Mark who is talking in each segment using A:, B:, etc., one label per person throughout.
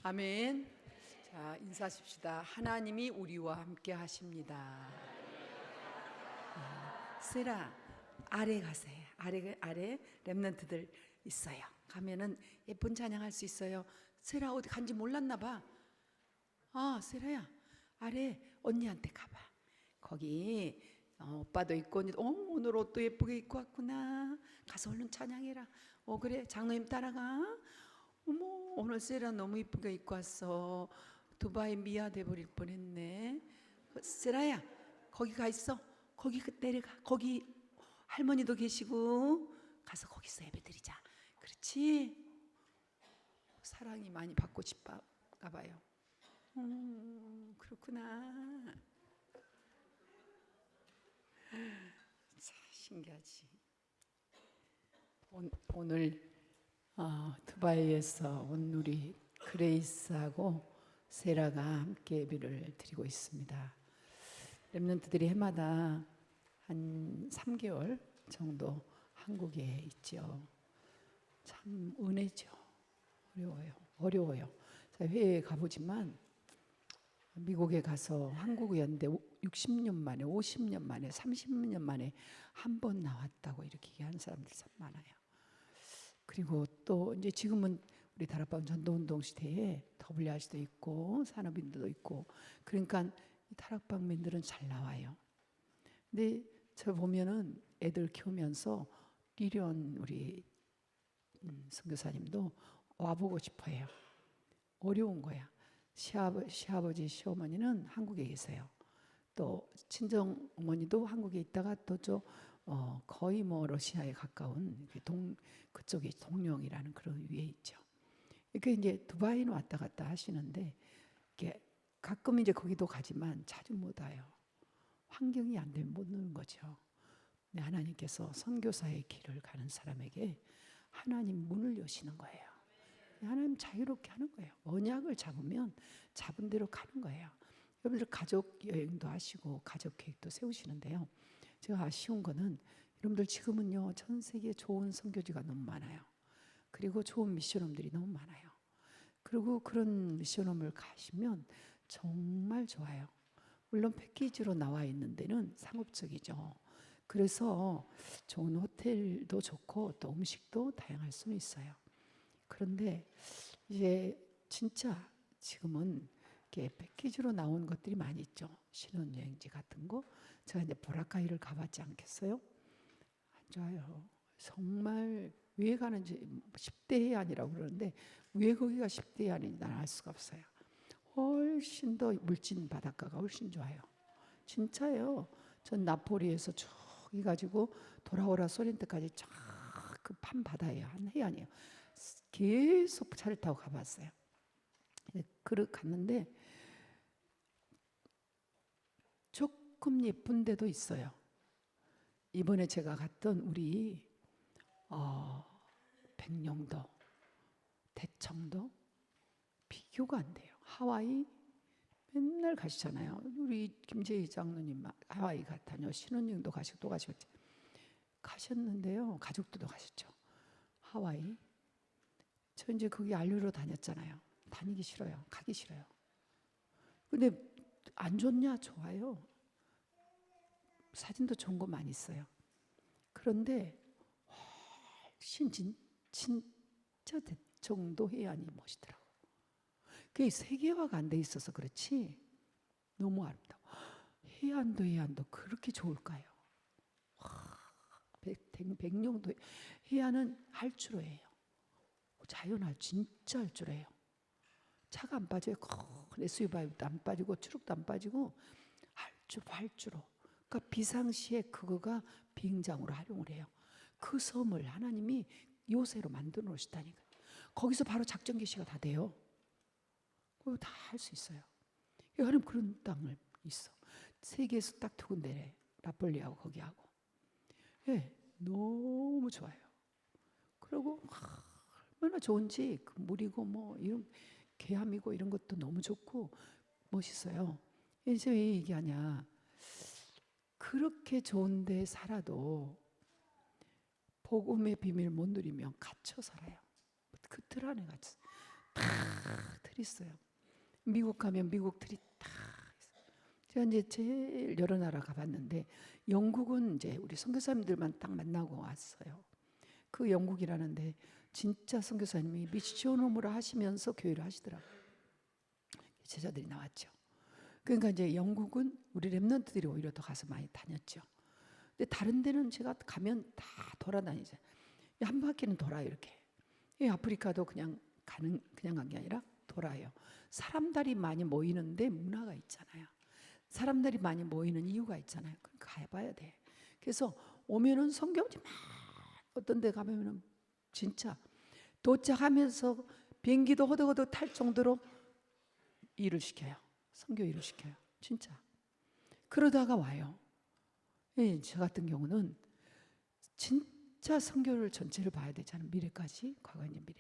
A: 아멘. 자, 인사하십시다. 하나님이 우리와 함께 하십니다. 세라, 아래 가세요. 아래 렘넌트들 있어요. 가면은 예쁜 찬양할 수 있어요. 세라 어디 간지 몰랐나 봐. 세라야, 아래 언니한테 가봐. 거기 오빠도 있고 오늘 옷도 예쁘게 입고 왔구나. 가서 얼른 찬양해라. 그래, 장로님 따라가. 어머, 오늘 세라 너무 이쁘게 입고 왔어. 두바이 미아 돼버릴 뻔했네. 세라야, 거기 가 있어. 거기 내려가. 거기 할머니도 계시고 가서 거기서 예배드리자. 그렇지? 사랑이 많이 받고 싶은가 봐요. 그렇구나. 참 신기하지. 오늘 두바이에서 온 우리 그레이스하고 세라가 함께 예배를 드리고 있습니다. 렘넌트들이 해마다 한 3개월 정도 한국에 있죠. 참 은혜죠. 어려워요. 해외에 가보지만 미국에 가서 한국 연대 60년 만에, 50년 만에, 30년 만에 한 번 나왔다고 이렇게 얘기하는 사람들 참 많아요. 그리고 또 이제 지금은 우리 다락방 전도운동 시대에 WRC도 있고 산업인들도 있고, 그러니까 이 다락방민들은 잘 나와요. 근데 저 보면은 애들 키우면서 리련 우리 선교사님도 와보고 싶어해요. 어려운 거야. 시아버지, 시어머니는 한국에 계세요. 또 친정 어머니도 한국에 있다가 또 거의 뭐 러시아에 가까운 그쪽이 동령이라는 그런 위에 있죠. 이렇게 이제 두바이는 왔다 갔다 하시는데 이게 가끔 이제 거기도 가지만 자주 못 와요. 환경이 안 되면 못 오는 거죠. 근데 하나님께서 선교사의 길을 가는 사람에게 하나님 문을 여시는 거예요. 하나님 자유롭게 하는 거예요. 언약을 잡으면 잡은 대로 가는 거예요. 여러분들 가족 여행도 하시고 가족 계획도 세우시는데요. 제가 아쉬운 거는 여러분들 지금은요, 전 세계에 좋은 선교지가 너무 많아요. 그리고 좋은 미션홈들이 너무 많아요. 그리고 그런 미션홈을 가시면 정말 좋아요. 물론 패키지로 나와 있는 데는 상업적이죠. 그래서 좋은 호텔도 좋고 또 음식도 다양할 수는 있어요. 그런데 이제 진짜 지금은 이렇게 패키지로 나온 것들이 많이 있죠. 신혼여행지 같은 거. 제가 이제 보라카이를 가봤지 않겠어요? 안 좋아요. 정말 왜 가는지 10대 해안이라고 그러는데 왜 거기가 10대 해안인지 난 알 수가 없어요. 훨씬 더 물진 바닷가가 훨씬 좋아요. 진짜예요. 전 나폴리에서 쭉 해가지고 돌아오라 소렌토까지 쫙 그 판 바다예요. 한 해안이에요. 계속 차를 타고 가봤어요. 갔는데 조금 예쁜 데도 있어요. 이번에 제가 갔던 우리 백령도, 대청도 비교가 안 돼요. 하와이 맨날 가시잖아요. 우리 김재희 장로님 하와이 다녀 신혼여행도 가시고 또 가셨는데요. 가족들도 가셨죠. 하와이. 저 이제 거기 알류로 다녔잖아요. 다니기 싫어요. 가기 싫어요. 근데 안 좋냐? 좋아요. 사진도 좋은 거 많이 있어요. 그런데 훨씬 진짜 대청도 해안이 멋있더라고. 그게 세계화가 안 돼 있어서 그렇지 너무 아름다워. 해안도 그렇게 좋을까요? 백령도 해안은 할주로예요. 자연할 진짜 할주로예요. 차가 안 빠져요. 큰 SUV도 안 빠지고 트럭도 안 빠지고 할주로. 그러니까 비상시에 그거가 비행장으로 활용을 해요. 그 섬을 하나님이 요새로 만들어 놓으시다니까. 거기서 바로 작전 개시가 다 돼요. 그거 다 할 수 있어요. 하나님 그런 땅을 있어. 세계에서 딱 두 군데래. 나폴리하고 거기하고. 예, 너무 좋아요. 그리고 얼마나 좋은지 그 물이고 뭐 이런 개함이고 이런 것도 너무 좋고 멋있어요. 이제 왜 얘기하냐? 그렇게 좋은데 살아도 복음의 비밀 못 누리면 갇혀 살아요. 그 틀 안에 갇혀 다 있어요. 미국 가면 미국 틀이 다 있어요. 제가 이제 제일 여러 나라 가봤는데 영국은 이제 우리 선교사님들만 딱 만나고 왔어요. 그 영국이라는데 진짜 선교사님이 미시오노무라 하시면서 교회를 하시더라고요. 제자들이 나왔죠. 그러니까 이제 영국은 우리 렘넌트들이 오히려 더 가서 많이 다녔죠. 근데 다른 데는 제가 가면 다 돌아다니죠. 한 바퀴는 돌아요 이렇게. 이 아프리카도 그냥 간 게 아니라 돌아요. 사람들이 많이 모이는데 문화가 있잖아요. 사람들이 많이 모이는 이유가 있잖아요. 그러니까 가봐야 돼. 그래서 오면은 성경지 막 어떤 데 가면은 진짜 도착하면서 비행기도 허덕허덕 탈 정도로 일을 시켜요. 선교 일을 시켜요. 진짜. 그러다가 와요. 예, 저 같은 경우는 진짜 선교를 전체를 봐야 되잖아요. 미래까지, 과거의 미래.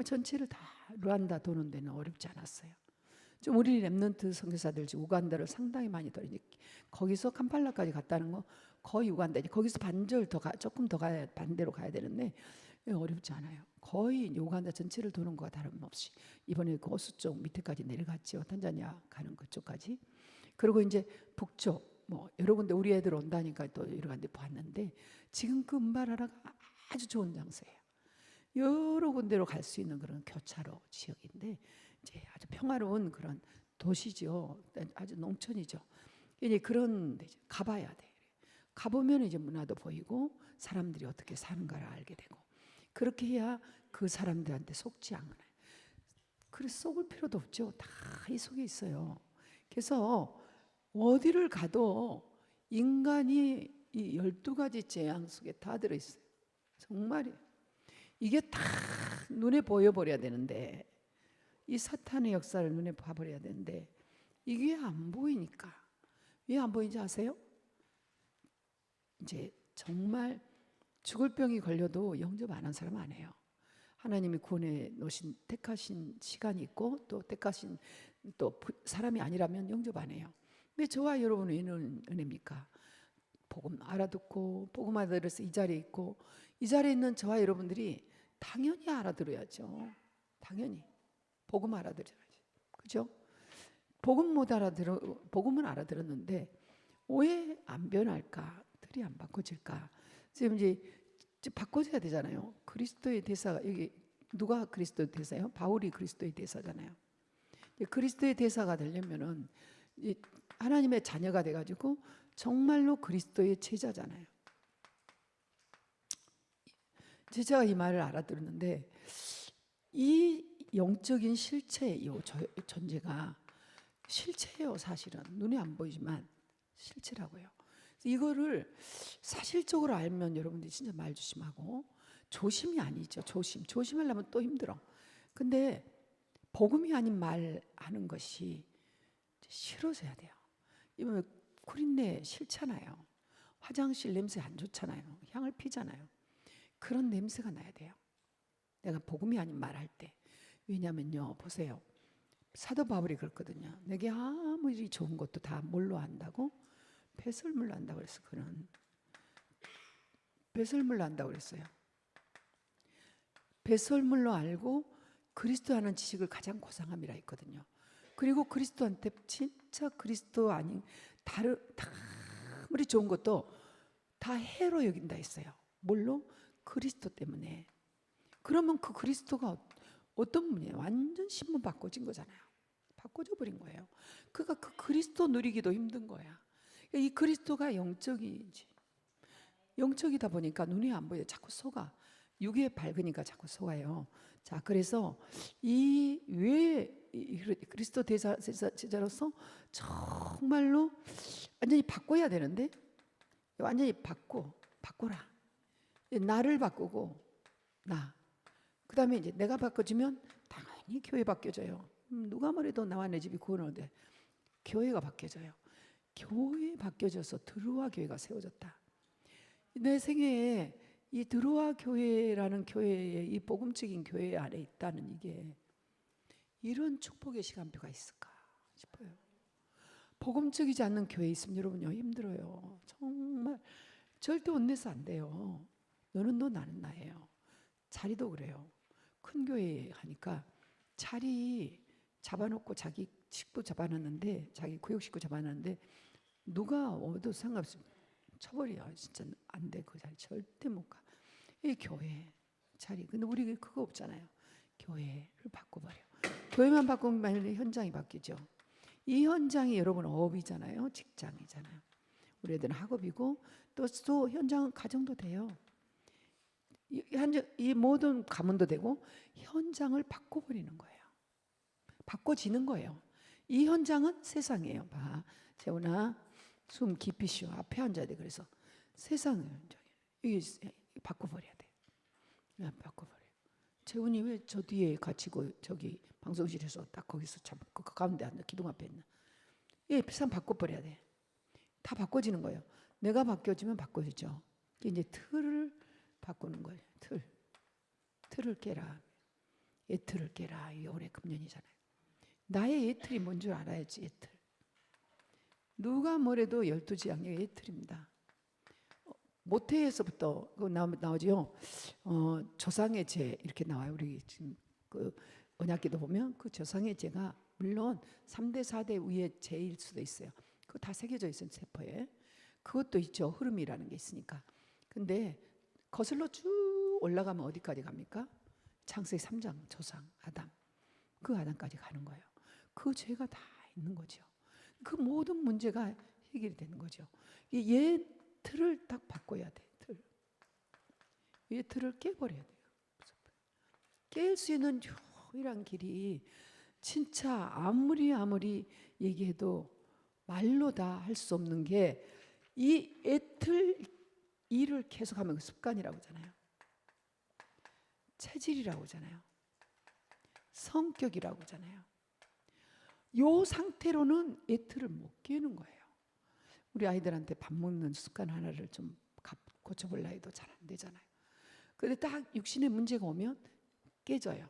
A: 전체를 다 루안다 도는 데는 어렵지 않았어요. 좀 우리 렘넌트 선교사들 우간다를 상당히 많이 돌리니 거기서 캄팔라까지 갔다는 거 거의 우간다지. 거기서 반절 더 조금 더 가야 반대로 가야 되는데 어렵지 않아요. 거의 우간다 전체를 도는 거와 다름없이 이번에 그 호수 쪽 밑에까지 내려갔죠. 탄자니아 가는 그쪽까지. 그리고 이제 북쪽 뭐 여러 군데 우리 애들 온다니까 또 여러 군데 봤는데 지금 그 음바라라가 아주 좋은 장소예요. 여러 군데로 갈 수 있는 그런 교차로 지역인데 이제 아주 평화로운 그런 도시죠. 아주 농촌이죠. 이제 그런 데 가봐야 돼. 가보면 이제 문화도 보이고 사람들이 어떻게 사는가를 알게 되고 그렇게 해야 그 사람들한테 속지 않아요. 그래서 속을 필요도 없죠. 다 이 속에 있어요. 그래서 어디를 가도 인간이 이 12가지 재앙 속에 다 들어있어요. 정말이에요. 이게 다 눈에 보여버려야 되는데 이 사탄의 역사를 눈에 봐버려야 되는데 이게 안 보이니까 왜 안 보이는지 아세요? 이제 정말 죽을 병이 걸려도 영접 안 한 사람 안 해요. 하나님이 구원해 놓으신 택하신 시간이 있고 또 택하신 또 사람이 아니라면 영접 안 해요. 왜 저와 여러분은 은혜입니까? 복음 알아듣고 복음 알아들어서 이 자리에 있고 이 자리에 있는 저와 여러분들이 당연히 알아들어야죠. 당연히 복음 알아들어야지. 그죠? 복음은 알아들었는데 왜 안 변할까? 틀이 안 바꿔질까? 지금 이제 바꿔져야 되잖아요. 그리스도의 대사가 여기 누가 그리스도의 대사예요? 바울이 그리스도의 대사잖아요. 그리스도의 대사가 되려면은 하나님의 자녀가 돼가지고 정말로 그리스도의 제자잖아요. 제자가 이 말을 알아들었는데 이 영적인 실체, 이 존재가 실체예요. 사실은 눈에 안 보이지만 실체라고요. 이거를 사실적으로 알면 여러분들이 진짜 말 조심하고 조심이 아니죠. 조심하려면 또 힘들어. 근데 복음이 아닌 말하는 것이 싫어져야 돼요. 이번 코린내 싫잖아요. 화장실 냄새 안 좋잖아요. 향을 피잖아요. 그런 냄새가 나야 돼요. 내가 복음이 아닌 말할 때. 왜냐면요, 보세요. 사도 바울이 그랬거든요. 내게 아무리 좋은 것도 다 뭘로 한다고? 배설물로 한다고 그랬어. 그는 배설물로 한다고 그랬어요. 배설물로 알고 그리스도 하는 지식을 가장 고상함이라 했거든요. 그리고 그리스도한테 진짜 그리스도 아닌 아무리 좋은 것도 다 해로 여긴다 했어요. 뭘로? 그리스도 때문에. 그러면 그 그리스도가 어떤 분이에요? 완전 신분 바꿔진 거잖아요. 바꿔져 버린 거예요. 그러니까 그 그리스도 누리기도 힘든 거야. 이 그리스도가 영적이지. 영적이다 보니까 눈이 안 보여요. 자꾸 속아. 육에 밝으니까 자꾸 속아요. 자, 그래서 왜 그리스도 제자로서 정말로 완전히 바꿔야 되는데 완전히 바꿔라. 나를 바꾸고 그 다음에 이제 내가 바꿔주면 당연히 교회 바뀌어져요. 누가 뭐래도 나와 내 집이 구원하는데 교회가 바뀌어져요. 교회 바뀌어져서 드로아 교회가 세워졌다. 내 생애에 이 드로아 교회라는 교회에 이 복음적인 교회 안에 있다는 이게 이런 축복의 시간표가 있을까 싶어요. 복음적이지 않는 교회에 있으면 여러분요 힘들어요. 정말 절대 혼내서 안 돼요. 너는 너 나는 나예요. 자리도 그래요. 큰 교회 하니까 자리 잡아놓고 자기 식구 잡아놨는데, 자기 구역 식구 잡아놨는데 누가 와도 상관없이 쳐버려. 진짜 안 돼. 그 자리 절대 못 가. 이 교회 자리. 근데 우리 그거 없잖아요. 교회를 바꿔버려. 교회만 바꾸면 현장이 바뀌죠. 이 현장이 여러분 업이잖아요. 직장이잖아요. 우리 애들은 학업이고 또 현장은 가정도 돼요. 이 모든 가문도 되고 현장을 바꿔버리는 거예요. 바꿔지는 거예요. 이 현장은 세상이에요. 봐, 재훈아, 숨 깊이 쉬어. 앞에 앉아야 돼. 그래서 세상의 현장이에요. 이게 바꿔버려야 돼. 바꿔버려. 재훈이 왜 저 뒤에 갇히고 저기 방송실에서 딱 거기서 그 가운데 앉아 기둥 앞에 있나? 예, 세상 바꿔버려야 돼. 다 바꿔지는 거예요. 내가 바뀌어지면 바꿔지죠. 이제 틀을 바꾸는 거예요. 틀을 깨라. 예틀을 깨라. 이게 올해 금년이잖아요. 나의 예틀이 뭔 줄 알아야지. 예틀. 누가 뭐래도 12지향의 예틀입니다. 모태에서부터 나오죠. 조상의 죄 이렇게 나와요. 우리 지금 그 언약기도 보면 그 조상의 죄가 물론 3대 4대 위의 죄일 수도 있어요. 그거 다 새겨져 있어요. 세포에. 그것도 있죠. 흐름이라는 게 있으니까. 근데 거슬러 쭉 올라가면 어디까지 갑니까? 창세기 3장 조상 아담. 그 아담까지 가는 거예요. 그 죄가 다 있는 거죠. 그 모든 문제가 해결이 되는 거죠. 얘 틀을 딱 바꿔야 돼. 얘 틀을 깨버려야 돼요. 깰 수 있는 유일한 길이 진짜 아무리 얘기해도 말로 다 할 수 없는 게 이 애틀 일을 계속하면 습관이라고 하잖아요. 체질이라고 하잖아요. 성격이라고 하잖아요. 요 상태로는 애틀을 못 깨는 거예요. 우리 아이들한테 밥 먹는 습관 하나를 좀 고쳐볼라 해도 잘 안 되잖아요. 근데 딱 육신의 문제가 오면 깨져요.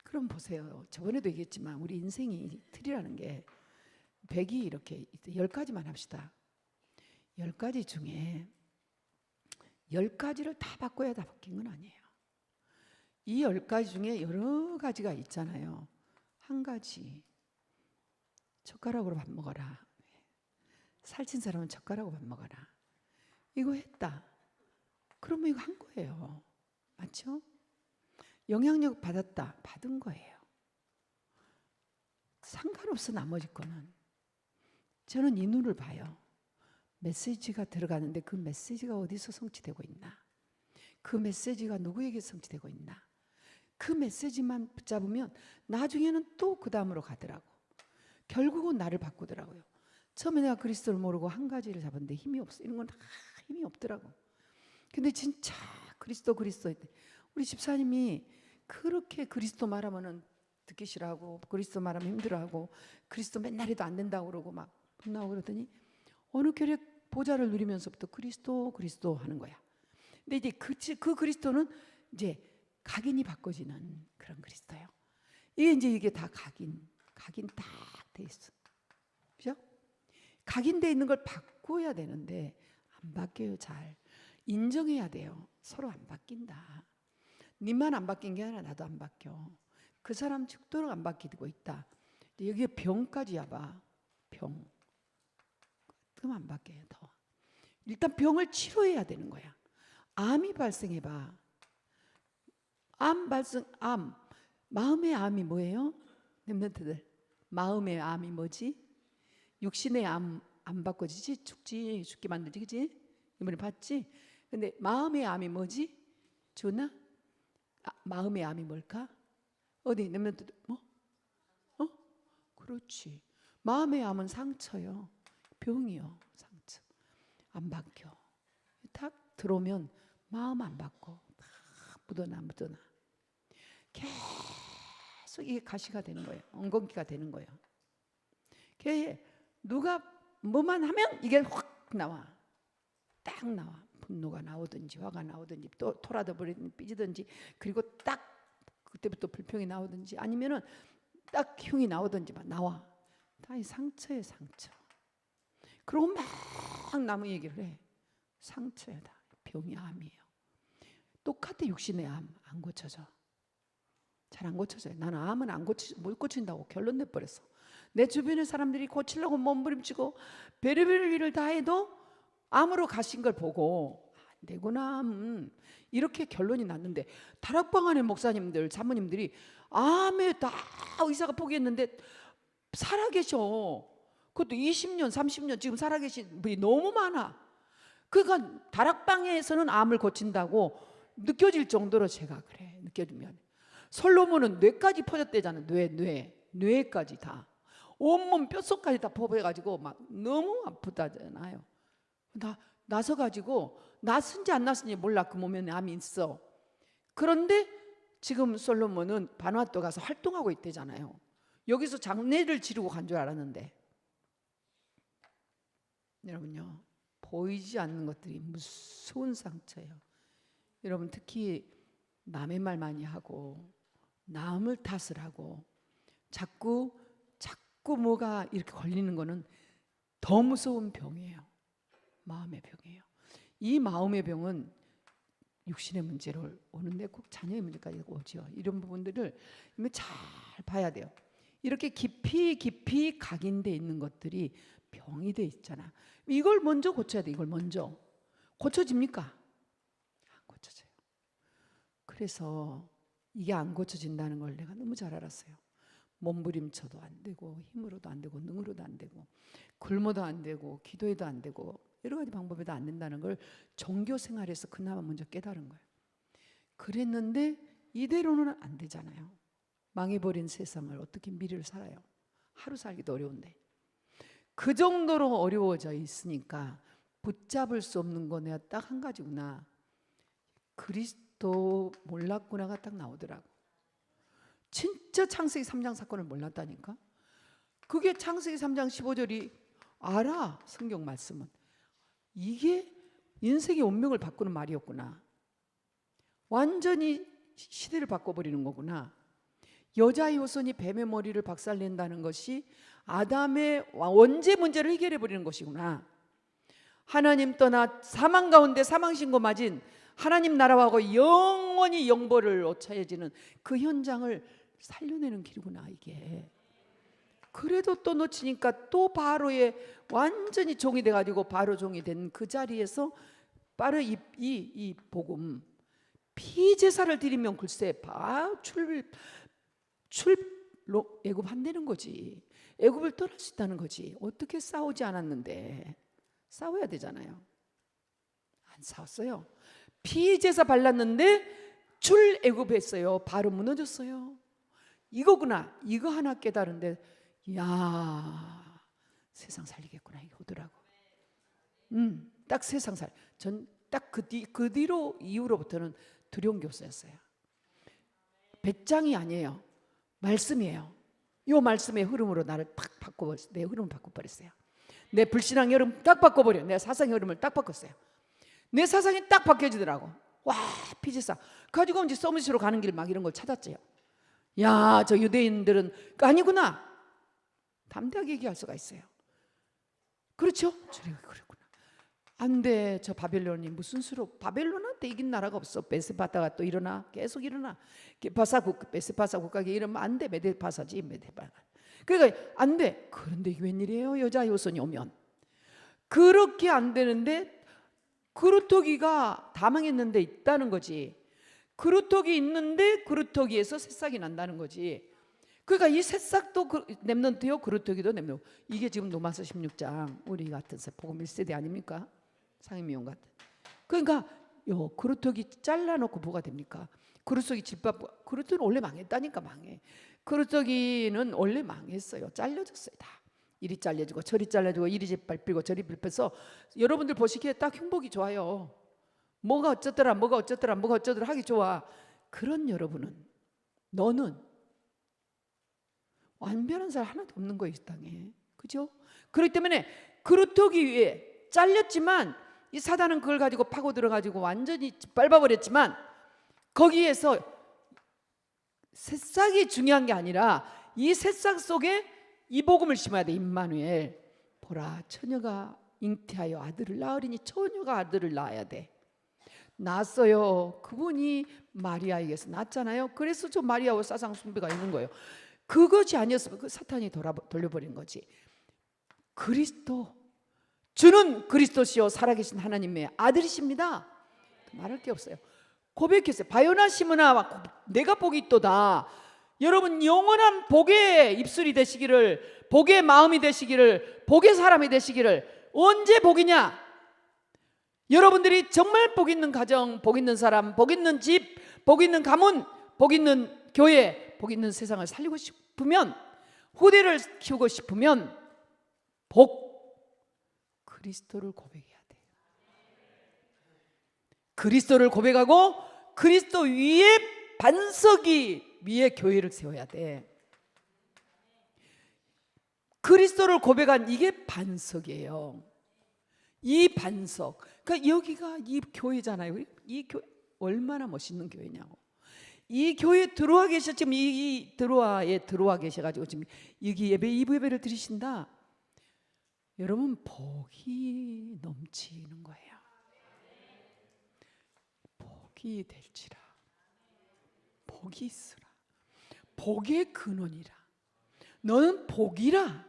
A: 그럼 보세요. 저번에도 얘기했지만 우리 인생이 틀이라는 게 100이 이렇게 10가지만 합시다. 10가지 중에 10가지를 다 바꿔야 다 바뀐 건 아니에요. 이 10가지 중에 여러 가지가 있잖아요. 한 가지. 젓가락으로 밥 먹어라. 살찐 사람은 젓가락으로 밥 먹어라. 이거 했다. 그러면 이거 한 거예요. 맞죠? 영향력 받았다. 받은 거예요. 상관없어 나머지 거는. 저는 이 눈을 봐요. 메시지가 들어가는데 그 메시지가 어디서 성취되고 있나? 그 메시지가 누구에게 성취되고 있나? 그 메시지만 붙잡으면 나중에는 또 그 다음으로 가더라고. 결국은 나를 바꾸더라고요. 처음에 내가 그리스도를 모르고 한 가지를 잡았는데 힘이 없어. 이런 건 다 힘이 없더라고. 근데 진짜 그리스도 우리 집사님이 그렇게 그리스도 말하면은 듣기 싫어하고 그리스도 말하면 힘들어하고 그리스도 맨날 해도 안 된다고 그러고 막 분나고 그러더니 어느 교회 보좌를 누리면서부터 그리스도 하는 거야. 근데 이제 그 그리스도는 이제 각인이 바꿔지는 그런 그리스도예요. 이게 다 각인 딱 돼 있어. 그죠? 각인돼 있는 걸 바꿔야 되는데 안 바뀌어요. 잘 인정해야 돼요. 서로 안 바뀐다. 니만 안 바뀐 게 아니라 나도 안 바뀌어. 그 사람 죽도록 안 바뀌고 있다. 여기에 병까지 와봐. 병. 그럼 안 바뀌어요. 더. 일단 병을 치료해야 되는 거야. 암이 발생해봐. 암. 마음의 암이 뭐예요? 렘넌트들. 마음의 암이 뭐지? 육신의 암 안 바꿔지지? 죽게 만들지, 그지? 이번에 봤지? 근데 마음의 암이 뭐지? 주나? 마음의 암이 뭘까? 어디 렘넌트들 뭐? 그렇지. 마음의 암은 상처요. 병이요. 상처. 안 바뀌어. 딱 들어오면 마음 안 바꿔. 다 묻어나. 계속 이게 가시가 되는 거예요. 엉겅퀴가 되는 거예요. 누가 뭐만 하면 이게 확 나와. 딱 나와. 분노가 나오든지 화가 나오든지 또 토라져버리든지 삐지든지 그리고 딱 그때부터 불평이 나오든지 아니면은 딱 흉이 나오든지 막 나와. 다 이 상처예요. 상처. 그리고 막 남의 얘기를 해. 상처야 다. 병이 암이에요. 똑같아. 육신의 암 안 고쳐져. 잘 안 고쳐져요. 나는 암은 못 고친다고 결론 내버렸어. 내 주변의 사람들이 고치려고 몸부림치고 별의별 일을 다 해도 암으로 가신 걸 보고 안 되구나, 이렇게 결론이 났는데, 다락방 안에 목사님들, 사모님들이 암에 다 의사가 포기했는데 살아계셔. 그것도 20년, 30년 지금 살아계신 분이 너무 많아. 그러니까 다락방에서는 암을 고친다고 느껴질 정도로 제가 그래, 느껴지면. 솔로몬은 뇌까지 퍼졌대잖아. 뇌까지 다, 온몸 뼛속까지 다 퍼져가지고 막 너무 아프다잖아요. 나서가지고 났은지 안 났은지 몰라. 그 몸에 암이 있어. 그런데 지금 솔로몬은 바누아투 가서 활동하고 있대잖아요. 여기서 장례를 치르고 간 줄 알았는데, 여러분요, 보이지 않는 것들이 무서운 상처예요. 여러분, 특히 남의 말 많이 하고 남을 탓을 하고 자꾸 뭐가 이렇게 걸리는 거는 더 무서운 병이에요. 마음의 병이에요. 이 마음의 병은 육신의 문제로 오는데 꼭 자녀의 문제까지 오죠. 이런 부분들을 잘 봐야 돼요. 이렇게 깊이 각인돼 있는 것들이 병이 돼 있잖아. 이걸 먼저 고쳐야 돼. 이걸 먼저. 고쳐집니까? 안 고쳐져요. 그래서 이게 안 고쳐진다는 걸 내가 너무 잘 알았어요. 몸부림쳐도 안 되고, 힘으로도 안 되고, 능으로도 안 되고, 굶어도 안 되고, 기도해도 안 되고, 여러 가지 방법에도 안 된다는 걸 종교 생활에서 그나마 먼저 깨달은 거예요. 그랬는데 이대로는 안 되잖아요. 망해버린 세상을 어떻게 미래를 살아요? 하루 살기도 어려운데. 그 정도로 어려워져 있으니까 붙잡을 수 없는 거 내가 딱 한 가지구나. 그리스도 몰랐구나가 딱 나오더라고. 진짜 창세기 3장 사건을 몰랐다니까. 그게 창세기 3장 15절이 알아. 성경 말씀은 이게 인생의 운명을 바꾸는 말이었구나. 완전히 시대를 바꿔버리는 거구나. 여자의 후손이 뱀의 머리를 박살낸다는 것이 아담의 원죄 문제를 해결해버리는 것이구나. 하나님 떠나 사망 가운데 사망신고 맞은 하나님 나라하고 영원히 영벌을 얻어야지는 그 현장을 살려내는 길이구나 이게. 그래도 또 놓치니까 또 바로의 완전히 종이 돼가지고 바로 종이 된 그 자리에서 바로 이 복음, 피제사를 드리면 글쎄 애굽 안 되는 거지. 애굽을 떠날 수 있다는 거지. 어떻게 싸우지 않았는데. 싸워야 되잖아요. 안 싸웠어요. 피제사 발랐는데 출애굽했어요. 바로 무너졌어요. 이거구나. 이거 하나 깨달은데, 야, 세상 살리겠구나 이게 오더라고. 딱 세상 전 딱 그 뒤로 이후로부터는 두려운 교수였어요. 배짱이 아니에요. 말씀이에요. 이 말씀의 흐름으로 나를 탁 바꿔버렸어요. 내 흐름을 바꿔버렸어요. 내 불신앙의 흐름 딱 바꿔버려. 내 사상의 흐름을 딱 바꿨어요. 내 사상이 딱 바뀌어지더라고. 와, 피제사 가지고 이제 서밋으로 가는 길 막 이런 걸 찾았지요. 야, 저 유대인들은 아니구나. 담대하게 얘기할 수가 있어요. 그렇죠? 그랬구나. 안 돼. 저 바벨론이 무슨 수로, 바벨론한테 이긴 나라가 없어. 베스바다가 또 일어나. 계속 일어나. 베스바사 국가가 이러면 안 돼. 메데파사지. 그러니까 안 돼. 그런데 이게 웬일이에요? 여자 요손이 오면. 그렇게 안 되는데 그루터기가 다 망했는데 있다는 거지. 그루터기 있는데 그루터기에서 새싹이 난다는 거지. 그러니까 이 새싹도 렘넌트요, 그루터기도 렘넌트. 이게 지금 로마서 16장 우리 같은 복음 1세대 아닙니까? 상임위원 같은. 그러니까 그루터기 잘라놓고 뭐가 됩니까? 그루터기 집밥, 그루터기는 원래 망했다니까. 망해. 그루터기는 원래 망했어요. 잘려졌어요. 다. 이리 잘려지고 저리 잘려지고 이리 밟히고 저리 밟혀서 여러분들 보시기에 딱 흉보기 좋아요. 뭐가 어쩌더라 하기 좋아. 그런 여러분은, 너는 완벽한 사람 하나도 없는 거예요, 이 땅에. 그죠? 그렇기 때문에 그루터기 위에 잘렸지만 이 사단은 그걸 가지고 파고 들어가지고 완전히 밟아버렸지만 거기에서 새싹이 중요한 게 아니라 이 새싹 속에 이 복음을 심어야 돼. 임마누엘, 보라 처녀가 잉태하여 아들을 낳으리니, 처녀가 아들을 낳아야 돼. 낳았어요. 그분이 마리아에게서 낳았잖아요. 그래서 저 마리아와 사상 숭배가 있는 거예요. 그것이 아니었으면 그 사탄이 돌려버린 거지. 그리스도, 주는 그리스도시요 살아계신 하나님의 아들이십니다. 말할 게 없어요. 고백했어요. 바요나 시므나 내가 복이 있도다. 여러분 영원한 복의 입술이 되시기를, 복의 마음이 되시기를, 복의 사람이 되시기를. 언제 복이냐? 여러분들이 정말 복 있는 가정, 복 있는 사람, 복 있는 집, 복 있는 가문, 복 있는 교회, 복 있는 세상을 살리고 싶으면, 후대를 키우고 싶으면 그리스도를 고백해야 돼요. 그리스도를 고백하고 그리스도 위에 반석이 위에 교회를 세워야 돼. 그리스도를 고백한 이게 반석이에요. 이 반석. 그러니까 여기가 이 교회잖아요. 이 교회 얼마나 멋있는 교회냐고. 이 교회에 들어와 계셔. 지금 이 들어와에 들어와 계셔가지고 지금 여기 예배를 드리신다. 여러분 복이 넘치는 거예요. 복이 될지라. 복이 있으라. 복의 근원이라. 너는 복이라.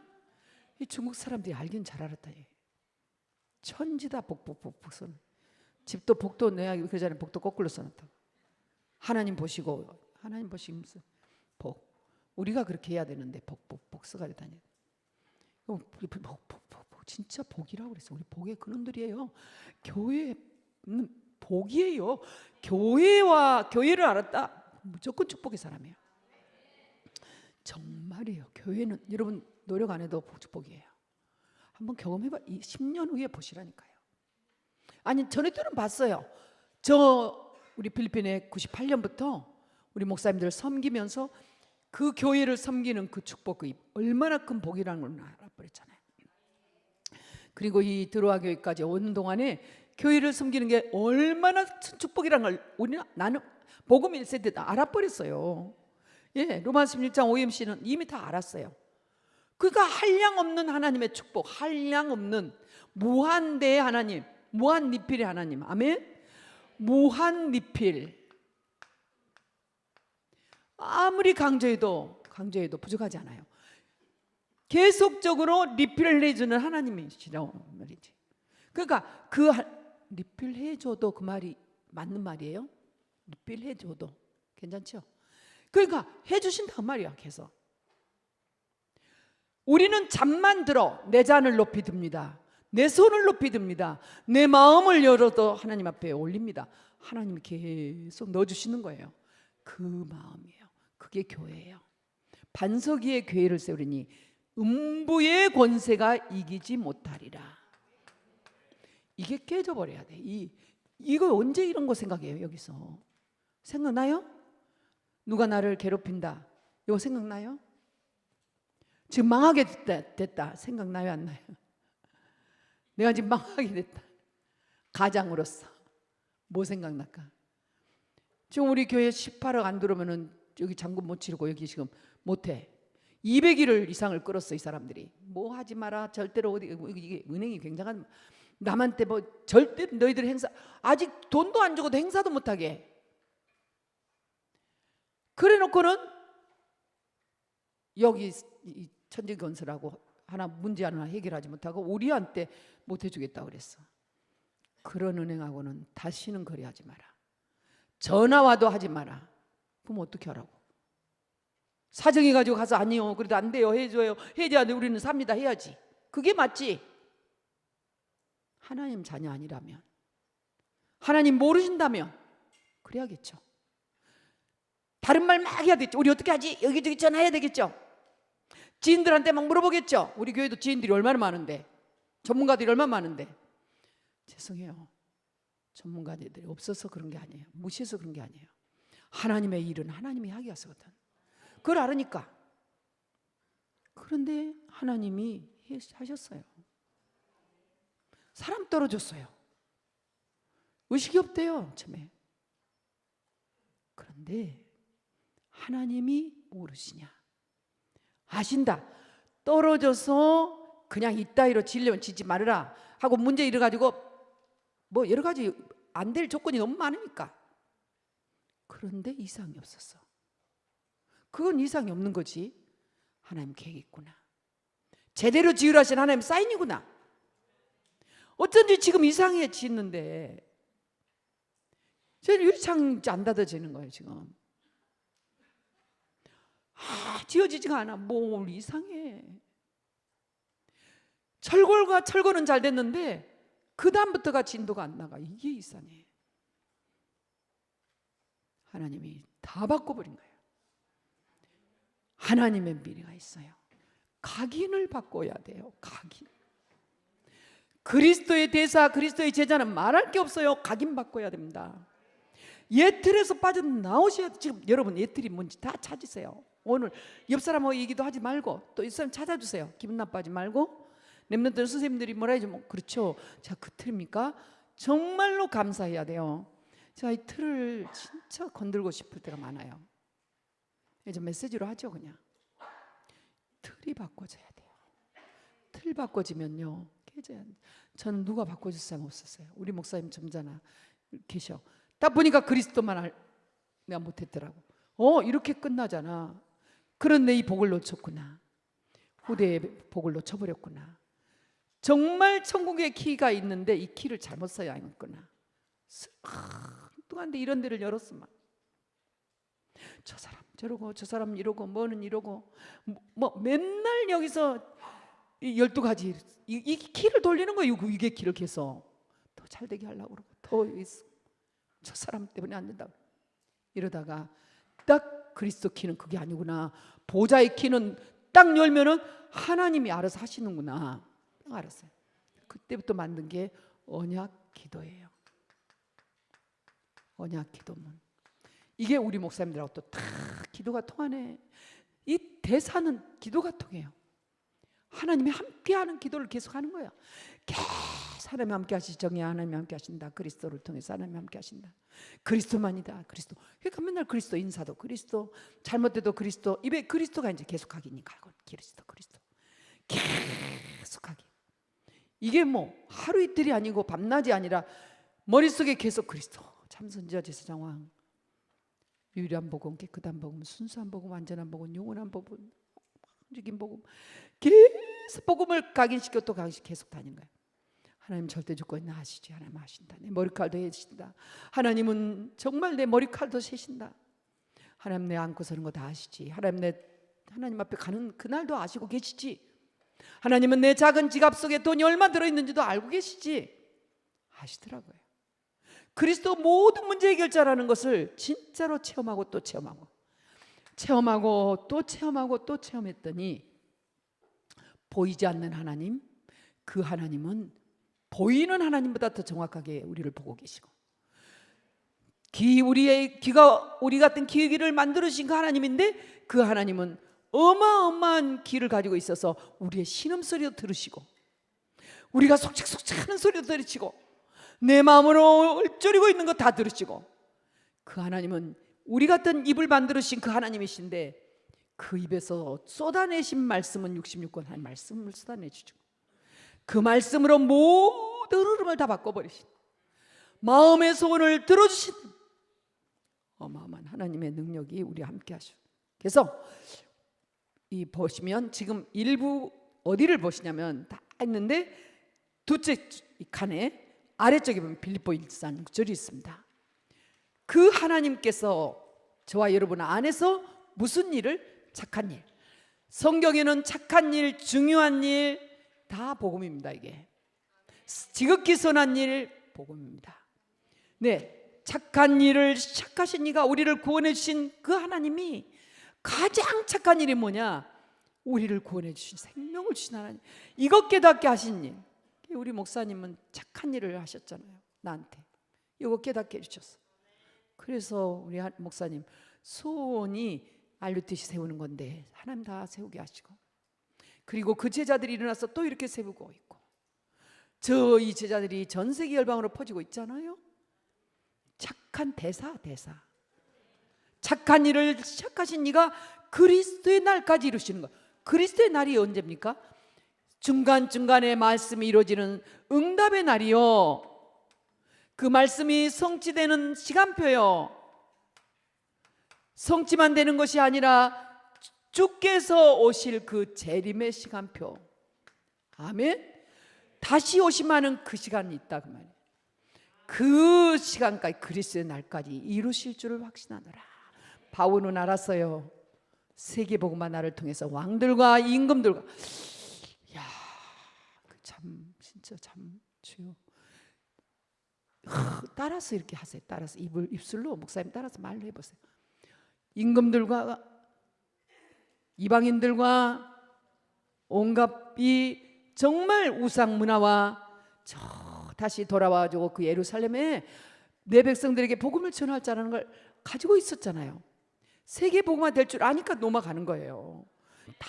A: 이 중국 사람들이 알긴 잘 알았다. 천지다 복선. 집도 복도 내야 그러잖아요. 복도 거꾸로 써놨다고. 하나님 보시고 무슨 복. 우리가 그렇게 해야 되는데 복 써가지고 다녀. 복 진짜 복이라고 그랬어. 우리 복의 근원들이에요. 교회는 복이에요. 교회를 알았다. 무조건 축복의 사람이에요. 정말이에요. 교회는 여러분 노력 안 해도 축복이에요. 한번 경험해봐. 10년 후에 보시라니까요. 아니 전에들은 봤어요. 우리 필리핀에 98년부터 우리 목사님들 섬기면서 그 교회를 섬기는 그 축복이 얼마나 큰 복이라는 걸 알아버렸잖아요. 그리고 이 드로아 교회까지 오는 동안에 교회를 섬기는 게 얼마나 축복이라는 걸 나는 복음 1세대 다 알아버렸어요. 예, 로마서 16장 OMC는 이미 다 알았어요. 그러니까 한량 없는 하나님의 축복, 한량 없는 무한대의 하나님, 무한 리필의 하나님. 아멘. 무한 리필. 아무리 강조해도 부족하지 않아요. 계속적으로 리필을 해주는 하나님이시라고 말이지. 그러니까 그 리필해줘도 그 말이 맞는 말이에요. 리필해줘도 괜찮죠? 그러니까 해주신다 그 말이야. 계속 우리는 잔만 들어 내 잔을 높이 듭니다. 내 손을 높이 듭니다. 내 마음을 열어도 하나님 앞에 올립니다. 하나님이 계속 넣어주시는 거예요. 그 마음이에요. 그게 교회예요. 반석 위에 교회를 세우리니 음부의 권세가 이기지 못하리라. 이게 깨져버려야 돼. 이거 언제 이런 거 생각해요? 여기서 생각나요? 누가 나를 괴롭힌다. 이거 생각나요? 지금 망하게 됐다. 생각나요? 안 나요? 내가 지금 망하게 됐다. 가장으로서 뭐 생각날까? 지금 우리 교회 18억 안 들어오면은 여기 잔금 못 치르고 여기 지금 못해. 200일 이상을 끌었어. 이 사람들이. 뭐 하지 마라. 절대로 이게 은행이 굉장한, 남한테 뭐 절대 너희들 행사, 아직 돈도 안 주고도 행사도 못하게. 그래 놓고는 여기 천지건설하고 하나 문제 하나 해결하지 못하고 우리한테 못 해주겠다고 그랬어. 그런 은행하고는 다시는 거래하지 마라. 전화 와도 하지 마라. 그럼 어떻게 하라고? 사정해 가지고 가서 아니요 그래도 안 돼요 해줘요. 해줘야 돼. 우리는 삽니다 해야지. 그게 맞지. 하나님 자녀 아니라면, 하나님 모르신다면 그래야겠죠. 다른 말 막 해야 되겠죠. 우리 어떻게 하지? 여기저기 전화해야 되겠죠. 지인들한테 막 물어보겠죠. 우리 교회도 지인들이 얼마나 많은데, 전문가들이 얼마나 많은데. 죄송해요. 전문가들이 없어서 그런 게 아니에요. 무시해서 그런 게 아니에요. 하나님의 일은 하나님이 하게 하시거든. 그걸 알으니까. 그런데 하나님이 하셨어요. 사람 떨어졌어요. 의식이 없대요. 처음에. 그런데 하나님이 모르시냐? 아신다. 떨어져서 그냥 이따위로 지려면 지지 말아라 하고 문제 일어가지고 뭐 여러 가지 안 될 조건이 너무 많으니까. 그런데 이상이 없었어. 그건 이상이 없는 거지. 하나님 계획이 있구나. 제대로 지으라신 하나님 사인이구나. 어쩐지 지금 이상해 짓는데 저는 유리창 안 닫아지는 거예요 지금. 지어지지가 않아. 뭘 이상해. 철골과 철거는 잘 됐는데 그 다음부터가 진도가 안 나가. 이게 이상해. 하나님이 다 바꿔버린 거예요. 하나님의 미래가 있어요. 각인을 바꿔야 돼요. 각인. 그리스도의 대사, 그리스도의 제자는 말할 게 없어요. 각인 바꿔야 됩니다. 옛 틀에서 빠져나오셔야 돼요. 지금 여러분 옛 틀이 뭔지 다 찾으세요. 오늘 옆 사람하고 얘기도 하지 말고 또 이 사람 찾아주세요. 기분 나빠하지 말고. 랩런트 선생님들이 뭐라 해야지 뭐 그렇죠. 자, 그 틀입니까? 정말로 감사해야 돼요. 제가 이 틀을 진짜 건들고 싶을 때가 많아요. 이제 메시지로 하죠. 그냥 틀이 바꿔져야 돼요. 틀 바꿔지면요 저는 누가 바꿔줄 사람 없었어요. 우리 목사님 점잖아 계셔. 딱 보니까 그리스도만 내가 못했더라고. 이렇게 끝나잖아. 그런데 이 복을 놓쳤구나. 후대의 복을 놓쳐버렸구나. 정말 천국의 키가 있는데 이 키를 잘못 써야 했구나. 뚱한데 이런 데를 열었으면 저 사람 저러고 저 사람 이러고 뭐는 이러고 뭐 맨날 여기서 12가지 이 키를 돌리는 거예요. 이게 키를 계속 더 잘되게 하려고 그러고 더 저 사람 때문에 안 된다. 이러다가 딱 그리스도 키는 그게 아니구나. 보좌의 키는 딱 열면은 하나님이 알아서 하시는구나. 딱 알았어요. 그때부터 만든 게 언약 기도예요. 언약 기도문. 이게 우리 목사님들하고 또 다 기도가 통하네. 이 대사는 기도가 통해요. 하나님이 함께하는 기도를 계속 하는 거예요. 계속 하나님이 함께 하시지. 정의 하나님이 함께 하신다. 그리스도를 통해서 하나님이 함께 하신다. 그리스도만이다. 그리스도. 그러니까 맨날 그리스도 인사도 그리스도, 잘못돼도 그리스도. 입에 그리스도가 이제 계속 각이니까 그리스도 계속 각이. 이게 뭐 하루 이틀이 아니고 밤낮이 아니라 머릿속에 계속 그리스도. 참 선지자 제사장왕. 유일한 복음, 깨끗한 복음, 순수한 복음, 완전한 복음, 영원한 복음, 죽인 복음. 계속 복음을 각인시켜 또 각인시켜 계속 다니는 거예요. 하나님 절대 주권이 하시지. 하나님 하신다. 내 머리칼도 해신다. 하나님은 정말 내 머리칼도 세신다. 하나님 내 안고 서는 거 다 아시지. 하나님 앞에 가는 그날도 아시고 계시지. 하나님은 내 작은 지갑 속에 돈이 얼마 들어있는지도 알고 계시지. 아시더라고요. 그리스도 모든 문제 해결자라는 것을 진짜로 체험하고 또 체험하고 체험하고 또 체험하고 또 체험했더니 보이지 않는 하나님, 그 하나님은 보이는 하나님보다 더 정확하게 우리를 보고 계시고 우리 같은 귀를 만들어주신 그 하나님인데 그 하나님은 어마어마한 귀를 가지고 있어서 우리의 신음소리도 들으시고 우리가 속삭속삭 하는 소리도 들으시고 내 마음으로 읊조리고 있는 거 다 들으시고 그 하나님은 우리 같은 입을 만들으신 그 하나님이신데 그 입에서 쏟아내신 말씀은 66권 한 말씀을 쏟아내주죠. 그 말씀으로 모든 흐름을 다 바꿔버리신 마음의 소원을 들어주신 어마어마한 하나님의 능력이 우리와 함께 하시고 그래서 이 보시면 지금 일부 어디를 보시냐면 다 있는데 둘째 칸에 아래쪽에 보면 빌립보 1장 6절이 있습니다. 그 하나님께서 저와 여러분 안에서 무슨 일을? 착한 일. 성경에는 착한 일, 중요한 일 다 복음입니다. 이게 지극히 선한 일 복음입니다. 네, 착한 일을 착하신 이가 우리를 구원해 주신 그 하나님이 가장 착한 일이 뭐냐? 우리를 구원해 주신 생명을 주신 하나님. 이것 깨닫게 하신 일. 우리 목사님은 착한 일을 하셨잖아요. 나한테 이거 깨닫게 해주셨어. 그래서 우리 목사님 소원이 알루티시 세우는 건데 하나님 다 세우게 하시고 그리고 그 제자들이 일어나서 또 이렇게 세우고 있고 이 제자들이 전 세계 열방으로 퍼지고 있잖아요. 착한 대사 착한 일을 시작하신 이가 그리스도의 날까지 이루시는 것. 그리스도의 날이 언제입니까? 중간중간에 말씀이 이루어지는 응답의 날이요. 그 말씀이 성취되는 시간표요. 성취만 되는 것이 아니라 주께서 오실 그 재림의 시간표. 아멘. 다시 오시마는 그 시간이 있다 그 말이에요. 그 시간까지, 그리스도의 날까지 이루실 줄을 확신하노라. 바울은 알았어요. 세계복음화 나를 통해서 왕들과 임금들과, 야, 참 진짜 참 주요. 따라서 이렇게 하세요. 따라서 입술로 목사님 따라서 말로 해보세요. 임금들과 이방인들과 온갖 이 정말 우상 문화와 저 다시 돌아와가지고 그 예루살렘에 내 백성들에게 복음을 전할 자라는 걸 가지고 있었잖아요. 세계 복음화 될 줄 아니까 로마 가는 거예요. 다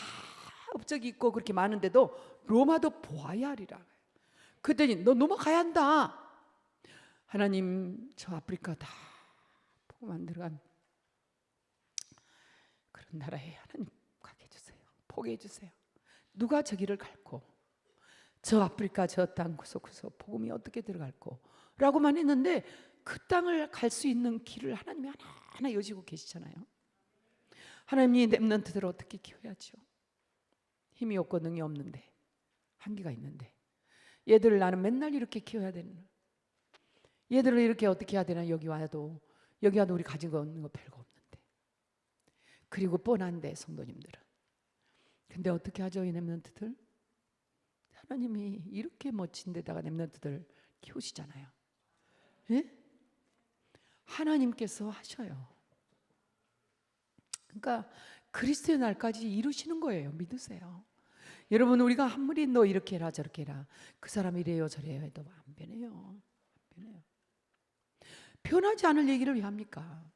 A: 업적이 있고 그렇게 많은데도 로마도 보아야 하리라. 그랬더니 너 로마 가야 한다. 하나님, 저 아프리카 다 복음 안 들어간 그런 나라에 하나님 가게 해주세요. 포기해 주세요. 누가 저기를 갈고, 저 아프리카 저 땅 구석구석 복음이 어떻게 들어갈고 라고만 했는데, 그 땅을 갈 수 있는 길을 하나님이 하나하나 여시고 계시잖아요. 하나님이 렘넌트들을 어떻게 키워야죠? 힘이 없고 능이 없는데, 한계가 있는데, 얘들을 나는 맨날 이렇게 키워야 되는, 얘들을 이렇게 어떻게 해야 되나. 여기 와도 우리 가지고 있는 거 별거 없는데, 그리고 뻔한데 성도님들은. 근데 어떻게 하죠 이 렘넌트들? 하나님이 이렇게 멋진 데다가 렘넌트들 키우시잖아요. 예? 하나님께서 하셔요. 그러니까 그리스도의 날까지 이루시는 거예요. 믿으세요. 여러분, 우리가 아무리 너 이렇게 해라 저렇게 해라, 그 사람 이래요 저래요 해도 안 변해요. 안 변해요. 변하지 않을 얘기를 왜 합니까?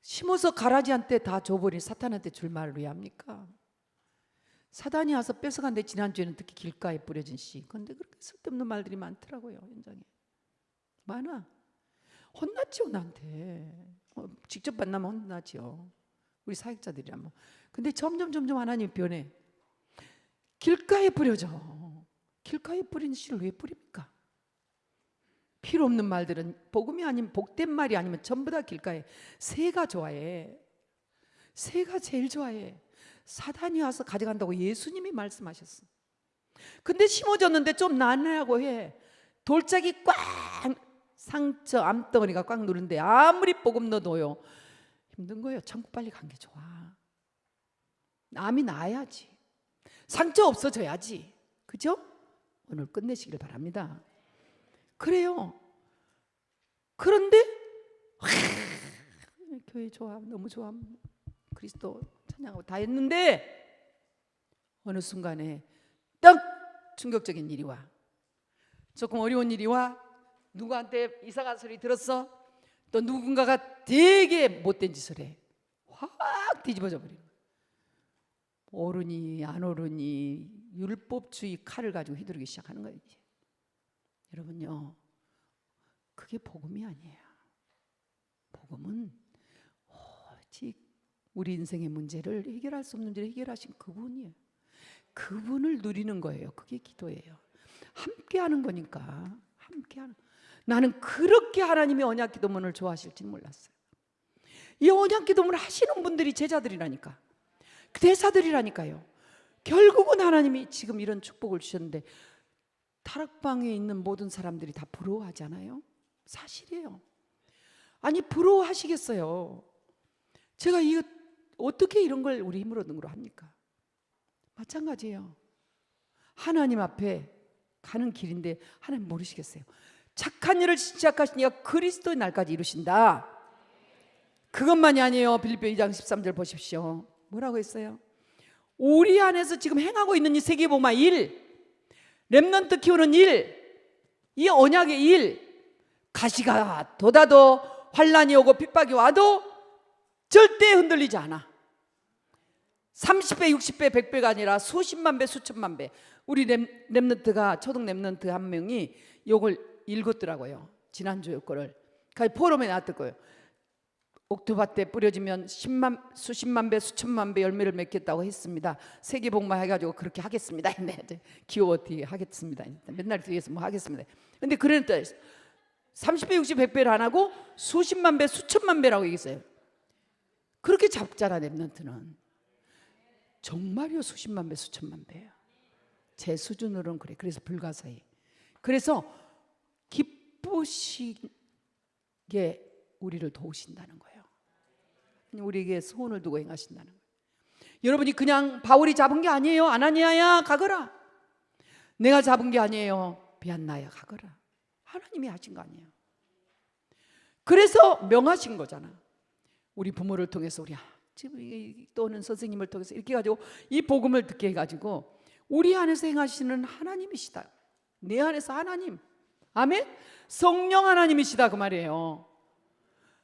A: 심어서 가라지한테 다 줘버린 사탄한테 줄 말을 왜 합니까? 사단이 와서 뺏어간데, 지난주에는 특히 길가에 뿌려진 씨. 그런데 그렇게 쓸데없는 말들이 많더라고요. 현장에 많아. 혼났죠 나한테. 직접 만나면 혼나죠, 우리 사역자들이라면. 근데 점점 하나님이 변해. 길가에 뿌려져. 길가에 뿌린 씨를 왜 뿌립니까? 필요 없는 말들은 복음이 아니면, 복된 말이 아니면 전부 다 길가에. 새가 좋아해. 새가 제일 좋아해. 사단이 와서 가져간다고 예수님이 말씀하셨어. 근데 심어졌는데 좀 나느라고 해. 돌짝이 꽉, 상처 암덩어리가 꽉 누른데 아무리 복음 넣어도요 힘든 거예요. 천국 빨리 간 게 좋아. 암이 나아야지, 상처 없어져야지. 그죠? 오늘 끝내시길 바랍니다. 그래요. 그런데 교회 좋아, 너무 좋아, 그리스도 찬양하고 다 했는데 어느 순간에 딱 충격적인 일이 와. 조금 어려운 일이 와. 누구한테 이상한 소리 들었어? 또 누군가가 되게 못된 짓을 해. 확 뒤집어져 버리는 거야. 옳으니 안 옳으니 율법주의 칼을 가지고 휘두르기 시작하는 거예요. 이제. 여러분요, 그게 복음이 아니에요. 복음은 오직 우리 인생의 문제를 해결할 수 없는 문제를 해결하신 그분이에요. 그분을 누리는 거예요. 그게 기도예요. 함께하는 거니까. 함께하는. 나는 그렇게 하나님이 언약기도문을 좋아하실지 몰랐어요. 이 언약기도문을 하시는 분들이 제자들이라니까, 대사들이라니까요. 결국은 하나님이 지금 이런 축복을 주셨는데 다락방에 있는 모든 사람들이 다 부러워하잖아요. 사실이에요. 아니 부러워하시겠어요. 제가 이거 어떻게 이런 걸 우리 힘으로 능으로 합니까? 마찬가지예요. 하나님 앞에 가는 길인데 하나님 모르시겠어요? 착한 일을 시작하시니까 그리스도의 날까지 이루신다. 그것만이 아니에요. 빌립보 2장 13절 보십시오. 뭐라고 했어요? 우리 안에서 지금 행하고 있는 이 세계복음화 일, 렘넌트 키우는 일, 이 언약의 일, 가시가 돋아도 환란이 오고 핍박이 와도 절대 흔들리지 않아. 30배, 60배, 100배가 아니라 수십만 배, 수천만 배. 우리 렘넌트가, 초등 렘넌트 한 명이 이걸 읽었더라고요. 지난주 거를. 포럼에 나왔을 거예요. 옥토밭 때 뿌려지면 수십만 배, 수천만 배 열매를 맺겠다고 했습니다. 세계복음화 해가지고 그렇게 하겠습니다. 네, 기호 어떻게 하겠습니다. 맨날 뒤에서 뭐 하겠습니다. 근데 그랬다. 30배, 60배, 100배를 안 하고 수십만 배, 수천만 배라고 얘기했어요. 그렇게 잡잖아 랩런트는. 정말요, 수십만 배, 수천만 배예요. 제 수준으로는 그래. 그래서 불가사의. 그래서 기쁘시게 우리를 도우신다는 거예요. 우리에게 소원을 두고 행하신다는 거예요. 여러분이 그냥 바울이 잡은 게 아니에요. 아나니아야 가거라. 내가 잡은 게 아니에요. 비안나야 가거라. 하나님이 하신 거 아니에요. 그래서 명하신 거잖아. 우리 부모를 통해서 우리 또는 선생님을 통해서 이렇게 해가지고 이 복음을 듣게 해가지고 우리 안에서 행하시는 하나님이시다. 내 안에서 하나님. 아멘. 성령 하나님이시다 그 말이에요.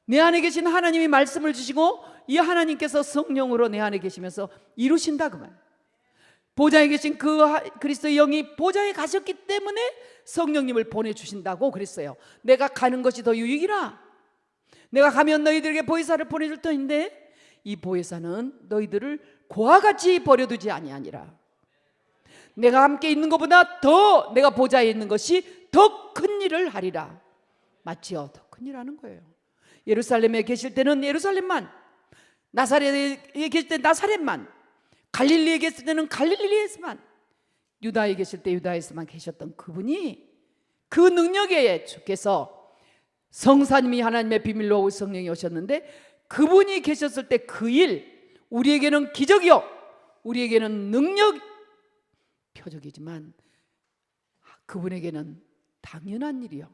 A: 내 안에 계신 하나님이 말씀을 주시고 이 하나님께서 성령으로 내 안에 계시면서 이루신다 그 말. 보좌에 계신 그 그리스도의 영이 보좌에 가셨기 때문에 성령님을 보내주신다고 그랬어요. 내가 가는 것이 더 유익이라. 내가 가면 너희들에게 보혜사를 보내줄 터인데 이 보혜사는 너희들을 고와 같이 버려두지 아니하니라. 내가 함께 있는 것보다 더 내가 보좌에 있는 것이 더 큰 일을 하리라. 맞지요? 더 큰 일 하는 거예요. 예루살렘에 계실 때는 예루살렘만, 나사렛에 계실 때 나사렛만, 갈릴리에 계실 때는 갈릴리에서만, 유다에 계실 때 유다에서만 계셨던 그분이 그 능력에 주께서 성사님이 하나님의 비밀로 성령이 오셨는데 그분이 계셨을 때 그 일, 우리에게는 기적이요, 우리에게는 능력 표적이지만 그분에게는 당연한 일이요,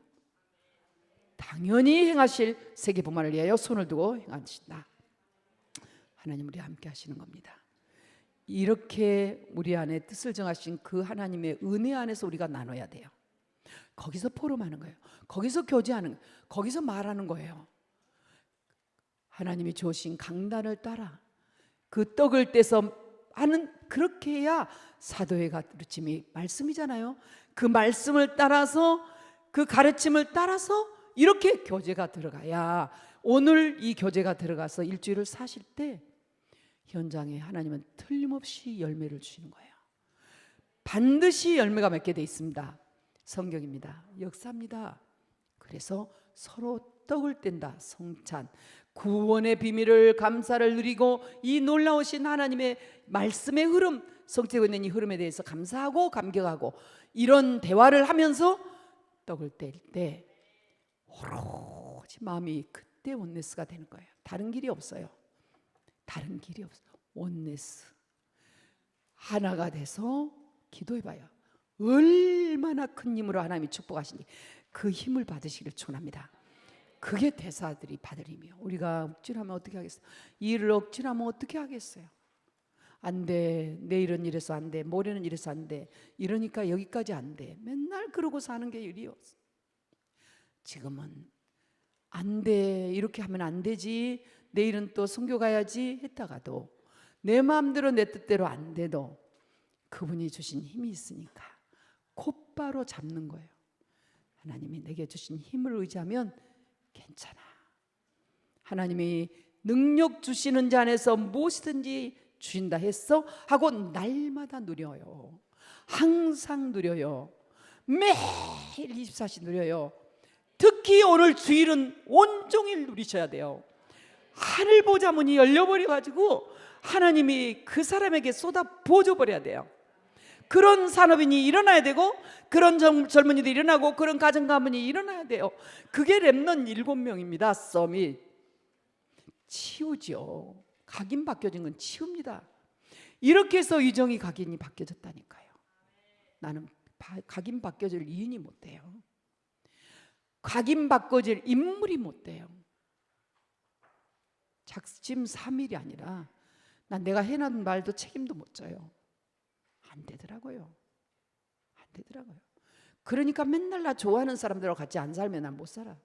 A: 당연히 행하실 세계복음을 위하여 손을 두고 행하신다. 하나님 우리 함께 하시는 겁니다. 이렇게 우리 안에 뜻을 정하신 그 하나님의 은혜 안에서 우리가 나눠야 돼요. 거기서 포럼하는 거예요. 거기서 교제하는 거예요. 거기서 말하는 거예요. 하나님이 주신 강단을 따라 그 떡을 떼서 하는, 그렇게 해야 사도의 가르침이 말씀이잖아요. 그 말씀을 따라서, 그 가르침을 따라서 이렇게 교제가 들어가야, 오늘 이 교제가 들어가서 일주일을 사실 때 현장에 하나님은 틀림없이 열매를 주시는 거예요. 반드시 열매가 맺게 돼 있습니다. 성경입니다. 역사입니다. 그래서 서로 떡을 뗀다. 성찬, 구원의 비밀을, 감사를 누리고 이 놀라우신 하나님의 말씀의 흐름, 성취되고 있는 이 흐름에 대해서 감사하고 감격하고 이런 대화를 하면서 떡을 뗄 때 오로지 마음이 그때 온네스가 되는 거예요. 다른 길이 없어요. 다른 길이 없어요. 온네스. 하나가 돼서 기도해봐요. 얼마나 큰 힘으로 하나님이 축복하시니 그 힘을 받으시길 축원합니다. 그게 대사들이 받을 힘이에요. 우리가 억지로 하면 어떻게 하겠어요? 이 일을 억지로 하면 어떻게 하겠어요? 안 돼. 내일은 이래서 안 돼. 모레는 이래서 안 돼. 이러니까 여기까지 안 돼. 맨날 그러고 사는 게 일이요. 지금은 안 돼. 이렇게 하면 안 되지. 내일은 또 선교 가야지 했다가도 내 마음대로 내 뜻대로 안 돼도 그분이 주신 힘이 있으니까 곧바로 잡는 거예요. 하나님이 내게 주신 힘을 의지하면 괜찮아. 하나님이 능력 주시는 자 안에서 무엇이든지 주신다 했어 하고 날마다 누려요. 항상 누려요. 매일 24시 누려요. 특히 오늘 주일은 온종일 누리셔야 돼요. 하늘 보좌 문이 열려버려가지고 하나님이 그 사람에게 쏟아 부어줘버려야 돼요. 그런 산업인이 일어나야 되고, 그런 젊은이들이 일어나고, 그런 가정 가문이 일어나야 돼요. 그게 렘넌트 7명입니다. 서밋. 치우죠. 각인 바뀌어진 건 치웁니다. 이렇게 해서 유정이 각인이 바뀌어졌다니까요. 나는 각인 바뀌어질 이인이 못 돼요. 각인 바꿔질 인물이 못 돼요. 작심 3일이 아니라 난 내가 해놓은 말도 책임도 못 져요. 안 되더라고요. 안 되더라고요. 그러니까 맨날 나 좋아하는 사람들하고 같이 안 살면 난 못 살아.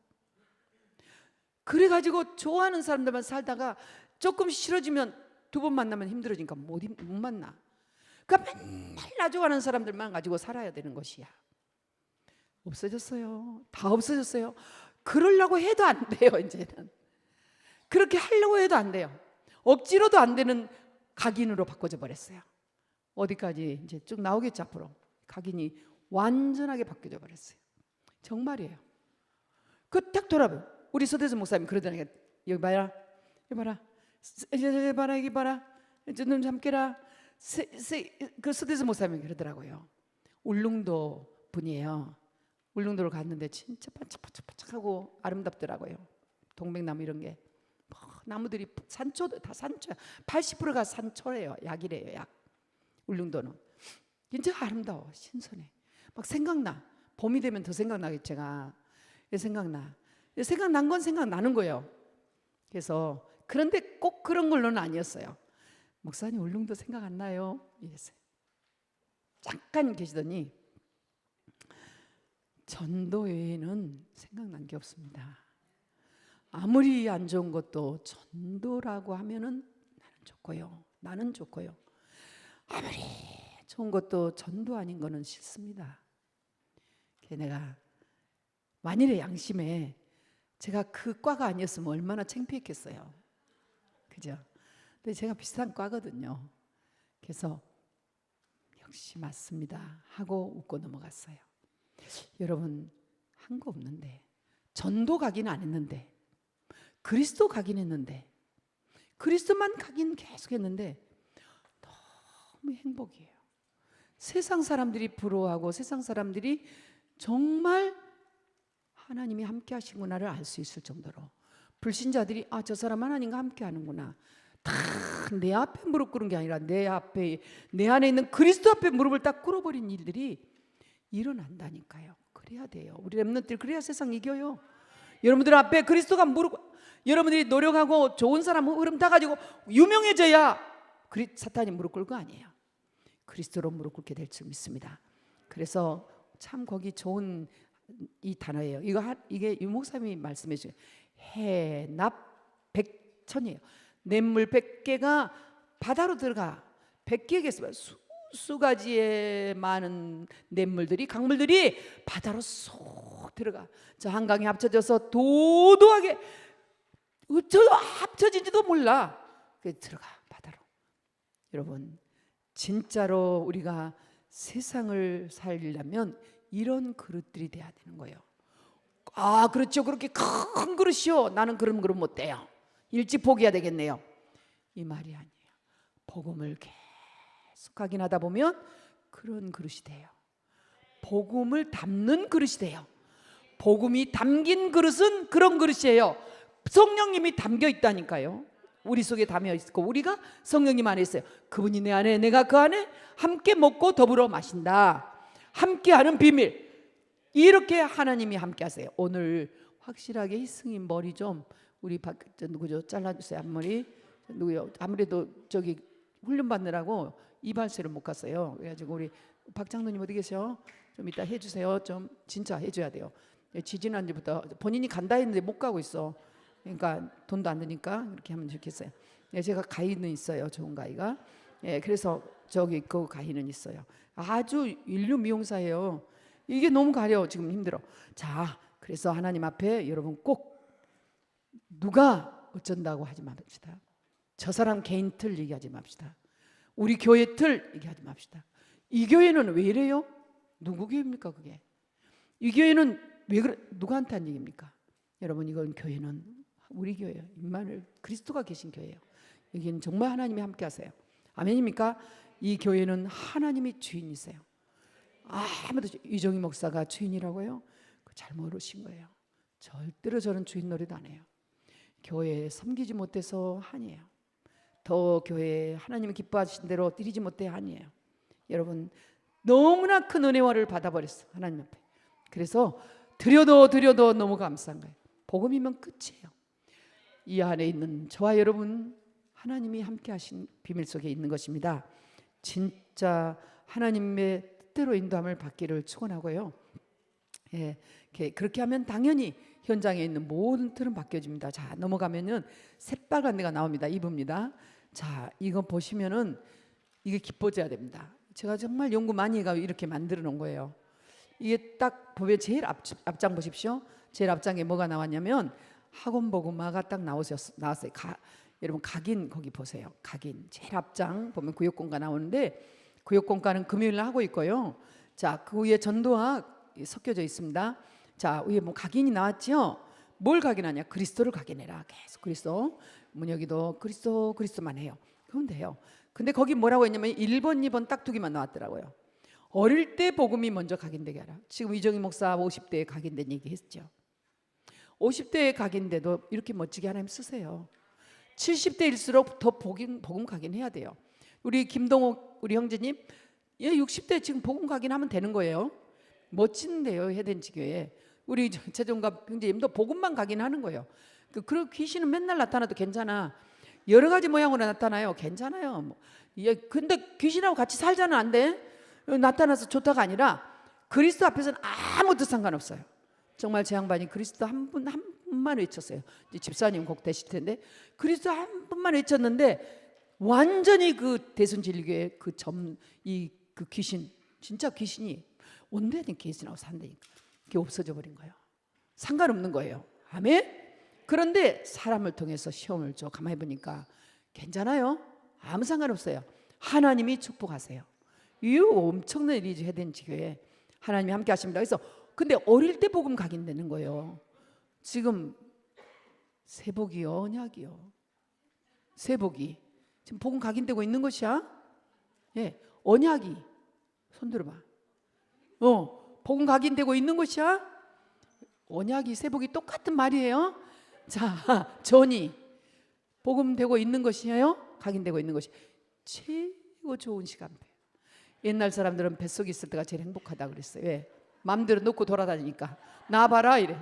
A: 그래가지고 좋아하는 사람들만 살다가 조금 싫어지면 두 번 만나면 힘들어지니까 못 만나. 그러니까 맨날 나 좋아하는 사람들만 가지고 살아야 되는 것이야. 없어졌어요. 다 없어졌어요. 그러려고 해도 안 돼요. 이제는 그렇게 하려고 해도 안 돼요. 억지로도 안 되는 각인으로 바꿔져 버렸어요. 어디까지 이제 쭉 나오겠죠. 앞으로 각인이 완전하게 바뀌어져 버렸어요. 정말이에요. 그 딱 돌아봐요. 우리 서대수 목사님 그러더라고요. 여기 봐라, 여기 봐라, 여기 봐라, 여기 봐라, 눈 감게라. 그 서대수 목사님이 그러더라고요. 울릉도 분이에요. 울릉도를 갔는데 진짜 반짝반짝반짝하고 아름답더라고요. 동백나무 이런 게 나무들이 산초도 다 산초야. 80%가 산초래요. 약이래요. 약. 울릉도는 진짜 아름다워. 신선해. 막 생각나. 봄이 되면 더 생각나겠지. 제가 생각나. 생각난 건 생각나는 거예요. 그래서 그런데 꼭 그런 걸로는 아니었어요. 목사님 울릉도 생각 안 나요? 이랬어요. 잠깐 계시더니 전도 외에는 생각난 게 없습니다. 아무리 안 좋은 것도 전도라고 하면은 나는 좋고요. 아무리 좋은 것도 전도 아닌 거는 싫습니다. 내가 만일의 양심에 제가 그 과가 아니었으면 얼마나 창피했겠어요. 그죠? 근데 제가 비슷한 과거든요. 그래서 역시 맞습니다 하고 웃고 넘어갔어요. 여러분 한 거 없는데, 전도 가기는 안 했는데, 그리스도 가긴 했는데, 그리스도만 가긴 계속 했는데 너무 행복이에요. 세상 사람들이 부러워하고 세상 사람들이 정말 하나님이 함께 하시구나를 알 수 있을 정도로, 불신자들이 아, 저 사람 하나님과 함께 하는구나, 다 내 앞에 무릎 꿇은 게 아니라 내 안에 있는 그리스도 앞에 무릎을 딱 꿇어버린 일들이 일어난다니까요. 그래야 돼요. 우리 렘넌트들 그래야 세상 이겨요. 여러분들 앞에 그리스도가 여러분들이 노력하고 좋은 사람 흐름 타가지고 유명해져야 사탄이 무릎 꿇을 거 아니에요. 그리스도로 무릎 꿇게 될 줄 믿습니다. 그래서 참 거기 좋은 이 단어예요. 이게 유 목사님이 말씀해 주세요. 해납 백천이에요. 냇물 100개가 바다로 들어가. 100개겠어요. 수가지의 많은 냇물들이, 강물들이 바다로 쏙 들어가. 저 한강이 합쳐져서 도도하게 합쳐진지도 몰라. 들어가 바다로. 여러분 진짜로 우리가 세상을 살려면 이런 그릇들이 돼야 되는 거예요. 아, 그렇죠. 그렇게 큰 그릇이요. 나는 그런 그릇 못 돼요. 일찍 포기해야 되겠네요. 이 말이 아니에요. 복음을 계속 확인하다 보면 그런 그릇이 돼요. 복음을 담는 그릇이 돼요. 복음이 담긴 그릇은 그런 그릇이에요. 성령님이 담겨 있다니까요. 우리 속에 담겨 있고 우리가 성령님 안에 있어요. 그분이 내 안에, 내가 그 안에 함께 먹고 더불어 마신다. 함께하는 비밀. 이렇게 하나님이 함께 하세요. 오늘 확실하게 희승이 머리 좀 우리 누구죠? 잘라주세요. 앞머리. 누구요? 아무래도 저기 훈련 받느라고 이발소를 못 갔어요. 그래가지고 우리 박 장로님 어디 계셔? 좀 이따 해주세요. 좀 진짜 해줘야 돼요. 지지난주부터 본인이 간다 했는데 못 가고 있어. 그러니까 돈도 안 드니까 이렇게 하면 좋겠어요. 제가 가위는 있어요. 좋은 가위가. 그래서 저기 그 가위는 있어요. 아주 인류 미용사예요. 이게 너무 가려. 지금 힘들어. 자, 그래서 하나님 앞에 여러분 꼭 누가 어쩐다고 하지 맙시다. 저 사람 개인 틀 얘기하지 맙시다. 우리 교회 틀 얘기하지 맙시다. 이 교회는 왜 이래요? 누구 교회입니까 그게? 이 교회는 왜 그래? 누구한테 한 얘기입니까? 여러분 이건 교회는 우리 교회예요. 임마누엘 그리스도가 계신 교회예요. 여기는 정말 하나님이 함께 하세요. 아멘입니까? 이 교회는 하나님이 주인이세요. 아무도 이종희 목사가 주인이라고요? 잘 모르신 거예요. 절대로 저는 주인 노릇 안 해요. 교회에 섬기지 못해서 아니에요. 더 교회에 하나님이 기뻐하신 대로 드리지 못해 아니에요. 여러분 너무나 큰 은혜와를 받아버렸어 하나님 앞에. 그래서 드려도 너무 감사한 거예요. 복음이면 끝이에요. 이 안에 있는 저와 여러분 하나님이 함께 하신 비밀 속에 있는 것입니다. 진짜 하나님의 뜻대로 인도함을 받기를 축원하고요. 그렇게 하면 당연히 현장에 있는 모든 틀은 바뀌어집니다. 자, 넘어가면은 새빨간 데가 나옵니다. 이브입니다. 자, 이거 보시면은 이게 기뻐져야 됩니다. 제가 정말 연구 많이 해가지고 이렇게 만들어 놓은 거예요. 이게 딱 보면 제일 앞장 보십시오. 제일 앞장에 뭐가 나왔냐면 학원복음화가 딱 나왔어요. 여러분 각인 거기 보세요. 각인 제일 앞장 보면 구역공과 나오는데 구역공과는 금요일 날 하고 있고요. 자, 그 위에 전도학 섞여져 있습니다. 자, 위에 뭐 각인이 나왔죠? 뭘 각인하냐? 그리스도를 각인해라. 계속 그리스도. 문혁이도 그리스도만 해요. 그럼 돼요. 근데 거기 뭐라고 했냐면 1번, 2번 딱 두 개만 나왔더라고요. 어릴 때 복음이 먼저 각인되게 하라. 지금 이정희 목사 50대에 각인된 얘기 했죠. 50대에 각인돼도 이렇게 멋지게 하나님 쓰세요. 70대일수록 더 복음 각인해야 돼요. 우리 김동욱 우리 형제님 60대 지금 복음 각인하면 되는 거예요. 멋진데요. 해댄지교회 우리 최종갑 형제님도 복음만 각인하는 거예요. 그런 귀신은 맨날 나타나도 괜찮아. 여러 가지 모양으로 나타나요. 괜찮아요. 근데 귀신하고 같이 살자는 안 돼. 나타나서 좋다가 아니라 그리스도 앞에서는 아무것도 상관없어요. 정말 제 양반이 그리스도 한 분만 외쳤어요. 이제 집사님 곡 되실 텐데 그리스도 한 분만 외쳤는데 완전히 그 대순진리교회 그 귀신 진짜 귀신이 온데니 귀신하고 산다니까 그게 없어져 버린 거예요. 상관없는 거예요. 아멘. 그런데 사람을 통해서 시험을 줘. 가만히 보니까 괜찮아요. 아무 상관없어요. 하나님이 축복하세요. 이 엄청난 일이죠. 해댄지교회 하나님이 함께 하십니다. 그래서 근데 어릴 때 복음 각인되는 거예요. 지금 세복이요, 언약이요. 세복이 지금 복음 각인되고 있는 것이야. 예, 언약이 손 들어봐. 복음 각인되고 있는 것이야. 언약이 세복이 똑같은 말이에요. 자, 전이 복음 되고 있는 것이에요. 각인되고 있는 것이 최고 좋은 시간표. 옛날 사람들은 뱃속에 있을 때가 제일 행복하다 그랬어요. 왜? 마음대로 놓고 돌아다니니까. 나 봐라 이래.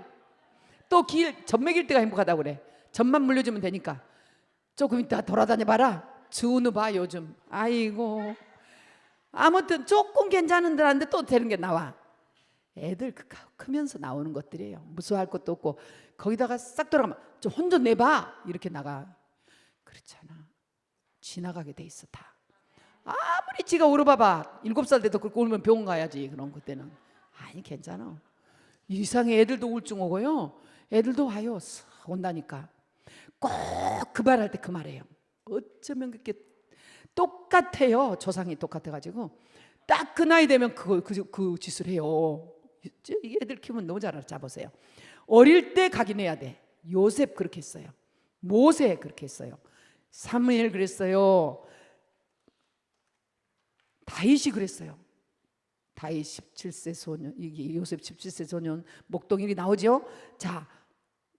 A: 또 젖 먹일 때가 행복하다고 그래. 젖만 물려주면 되니까. 조금 이따 돌아다녀 봐라. 주는 봐 요즘. 아이고. 아무튼 조금 괜찮은 줄 알았는데 또 되는 게 나와. 애들 크면서 나오는 것들이에요. 무서워할 것도 없고 거기다가 싹 돌아가면 좀 혼 좀 내봐 이렇게 나가. 그렇잖아. 지나가게 돼 있어 다. 아무리 지가 울어봐봐 7살 돼도 그렇게 울면 병원 가야지. 그런 그때는 아니 괜찮아. 이상해. 애들도 우울증 오고요. 애들도 와요. 온다니까. 꼭 그 말할 때 그 말해요. 어쩌면 그렇게 똑같아요. 조상이 똑같아가지고 딱 그 나이 되면 그 짓을 해요. 이 애들 키우면 너무 잘 알아보세요. 어릴 때 각인해야 돼. 요셉 그렇게 했어요. 모세 그렇게 했어요. 사무엘 그랬어요. 다윗이 그랬어요. 다윗 17세 소년, 이게 요셉 17세 소년 목동일이 나오죠. 자,